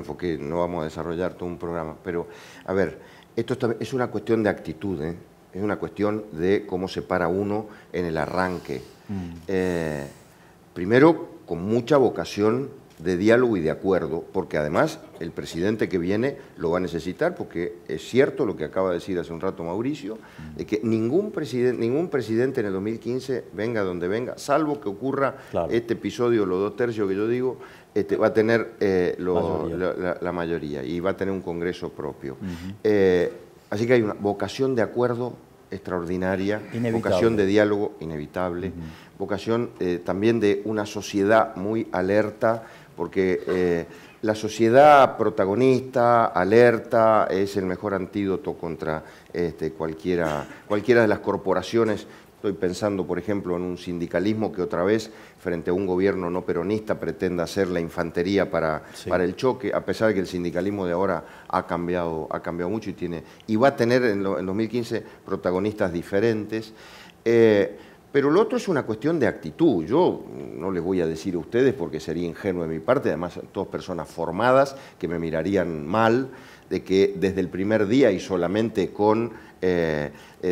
porque no vamos a desarrollar todo un programa, pero a ver, esto es una cuestión de actitud, ¿eh? Es una cuestión de cómo se para uno en el arranque. Primero, con mucha vocación de diálogo y de acuerdo, porque además el presidente que viene lo va a necesitar, porque es cierto lo que acaba de decir hace un rato Mauricio, de que ningún presidente en el 2015, venga donde venga, salvo que ocurra este episodio, los 2/3 que yo digo, va a tener la mayoría y va a tener un Congreso propio. Así que hay una vocación de acuerdo extraordinaria, vocación de diálogo inevitable, vocación también de una sociedad muy alerta, porque la sociedad protagonista, alerta, es el mejor antídoto contra cualquiera de las corporaciones. Estoy pensando, por ejemplo, en un sindicalismo que otra vez, frente a un gobierno no peronista, pretenda ser la infantería para el choque, a pesar de que el sindicalismo de ahora ha cambiado mucho y va a tener en 2015 protagonistas diferentes. Pero lo otro es una cuestión de actitud. Yo no les voy a decir a ustedes, porque sería ingenuo de mi parte, además todas personas formadas que me mirarían mal, de que desde el primer día y solamente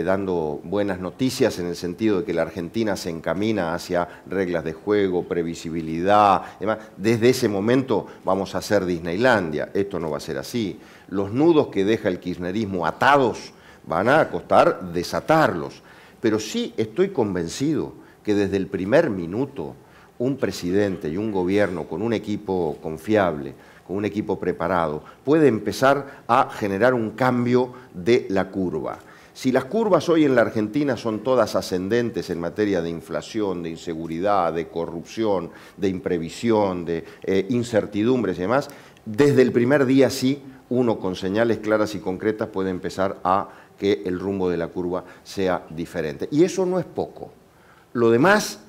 dando buenas noticias en el sentido de que la Argentina se encamina hacia reglas de juego, previsibilidad, demás, desde ese momento vamos a hacer Disneylandia. Esto no va a ser así. Los nudos que deja el kirchnerismo atados van a costar desatarlos. Pero sí estoy convencido que desde el primer minuto un presidente y un gobierno con un equipo confiable, con un equipo preparado, puede empezar a generar un cambio de la curva. Si las curvas hoy en la Argentina son todas ascendentes en materia de inflación, de inseguridad, de corrupción, de imprevisión, de incertidumbres y demás, desde el primer día sí, uno con señales claras y concretas puede empezar a que el rumbo de la curva sea diferente. Y eso no es poco. Lo demás,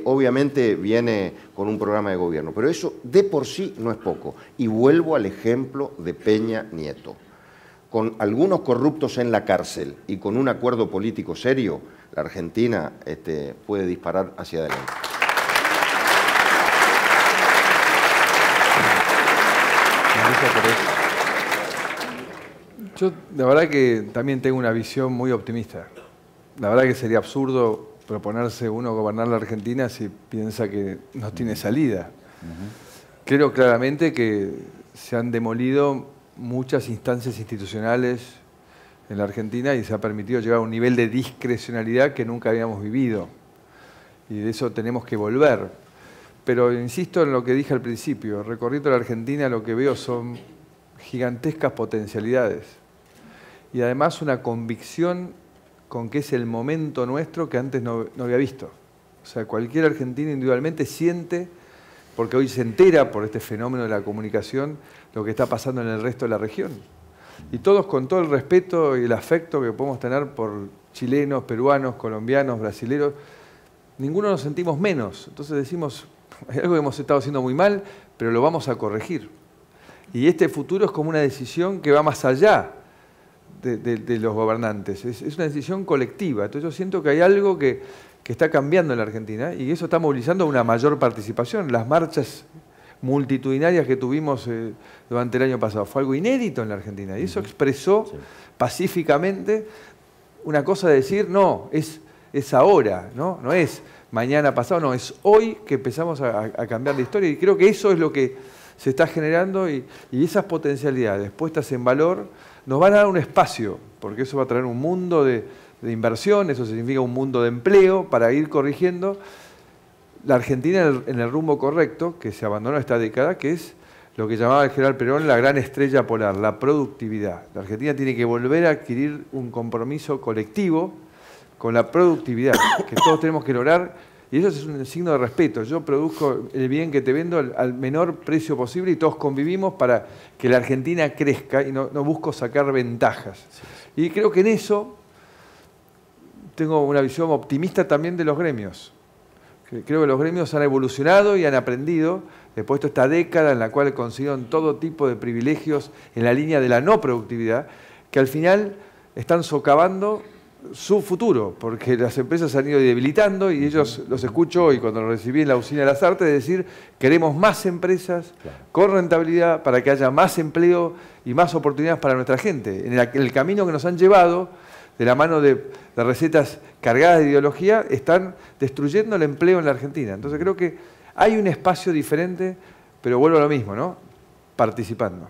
obviamente, viene con un programa de gobierno, pero eso de por sí no es poco. Y vuelvo al ejemplo de Peña Nieto. Con algunos corruptos en la cárcel y con un acuerdo político serio, la Argentina puede disparar hacia adelante. Yo, la verdad que también tengo una visión muy optimista. La verdad que sería absurdo proponerse uno gobernar la Argentina si piensa que no tiene salida. Creo claramente que se han demolido muchas instancias institucionales en la Argentina y se ha permitido llegar a un nivel de discrecionalidad que nunca habíamos vivido. Y de eso tenemos que volver. Pero insisto en lo que dije al principio, recorriendo la Argentina lo que veo son gigantescas potencialidades. Y además una convicción con que es el momento nuestro que antes no había visto. O sea, cualquier argentino individualmente siente, porque hoy se entera por este fenómeno de la comunicación, lo que está pasando en el resto de la región. Y todos con todo el respeto y el afecto que podemos tener por chilenos, peruanos, colombianos, brasileros, ninguno nos sentimos menos. Entonces decimos, hay algo que hemos estado haciendo muy mal, pero lo vamos a corregir. Y este futuro es como una decisión que va más allá de los gobernantes. Es una decisión colectiva. Entonces yo siento que hay algo que está cambiando en la Argentina y eso está movilizando una mayor participación. Las marchas multitudinarias que tuvimos durante el año pasado fue algo inédito en la Argentina y eso expresó pacíficamente una cosa de decir, no, es ahora, no es mañana pasado, no, es hoy que empezamos a cambiar la historia y creo que eso es lo que se está generando y esas potencialidades puestas en valor nos van a dar un espacio, porque eso va a traer un mundo de inversión, eso significa un mundo de empleo para ir corrigiendo la Argentina en el rumbo correcto que se abandonó esta década, que es lo que llamaba el general Perón la gran estrella polar, la productividad. La Argentina tiene que volver a adquirir un compromiso colectivo con la productividad, que todos tenemos que lograr, y eso es un signo de respeto. Yo produzco el bien que te vendo al menor precio posible y todos convivimos para que la Argentina crezca y no busco sacar ventajas. Y creo que en eso tengo una visión optimista también de los gremios. Creo que los gremios han evolucionado y han aprendido, después de esta década en la cual consiguieron todo tipo de privilegios en la línea de la no productividad, que al final están socavando su futuro, porque las empresas se han ido debilitando y ellos los escucho hoy cuando los recibí en la Usina de las Artes decir queremos más empresas con rentabilidad para que haya más empleo y más oportunidades para nuestra gente. En el camino que nos han llevado de la mano de recetas cargadas de ideología, están destruyendo el empleo en la Argentina. Entonces creo que hay un espacio diferente, pero vuelvo a lo mismo, ¿no? Participando.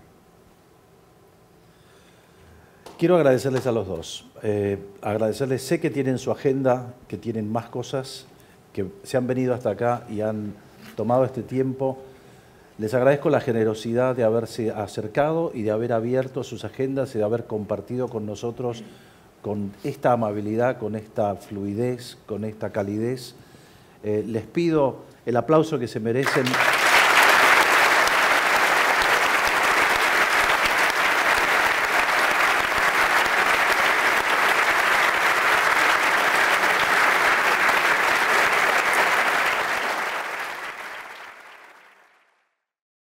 Quiero agradecerles a los dos. Agradecerles, sé que tienen su agenda, que tienen más cosas, que se han venido hasta acá y han tomado este tiempo. Les agradezco la generosidad de haberse acercado y de haber abierto sus agendas y de haber compartido con nosotros con esta amabilidad, con esta fluidez, con esta calidez. Les pido el aplauso que se merecen.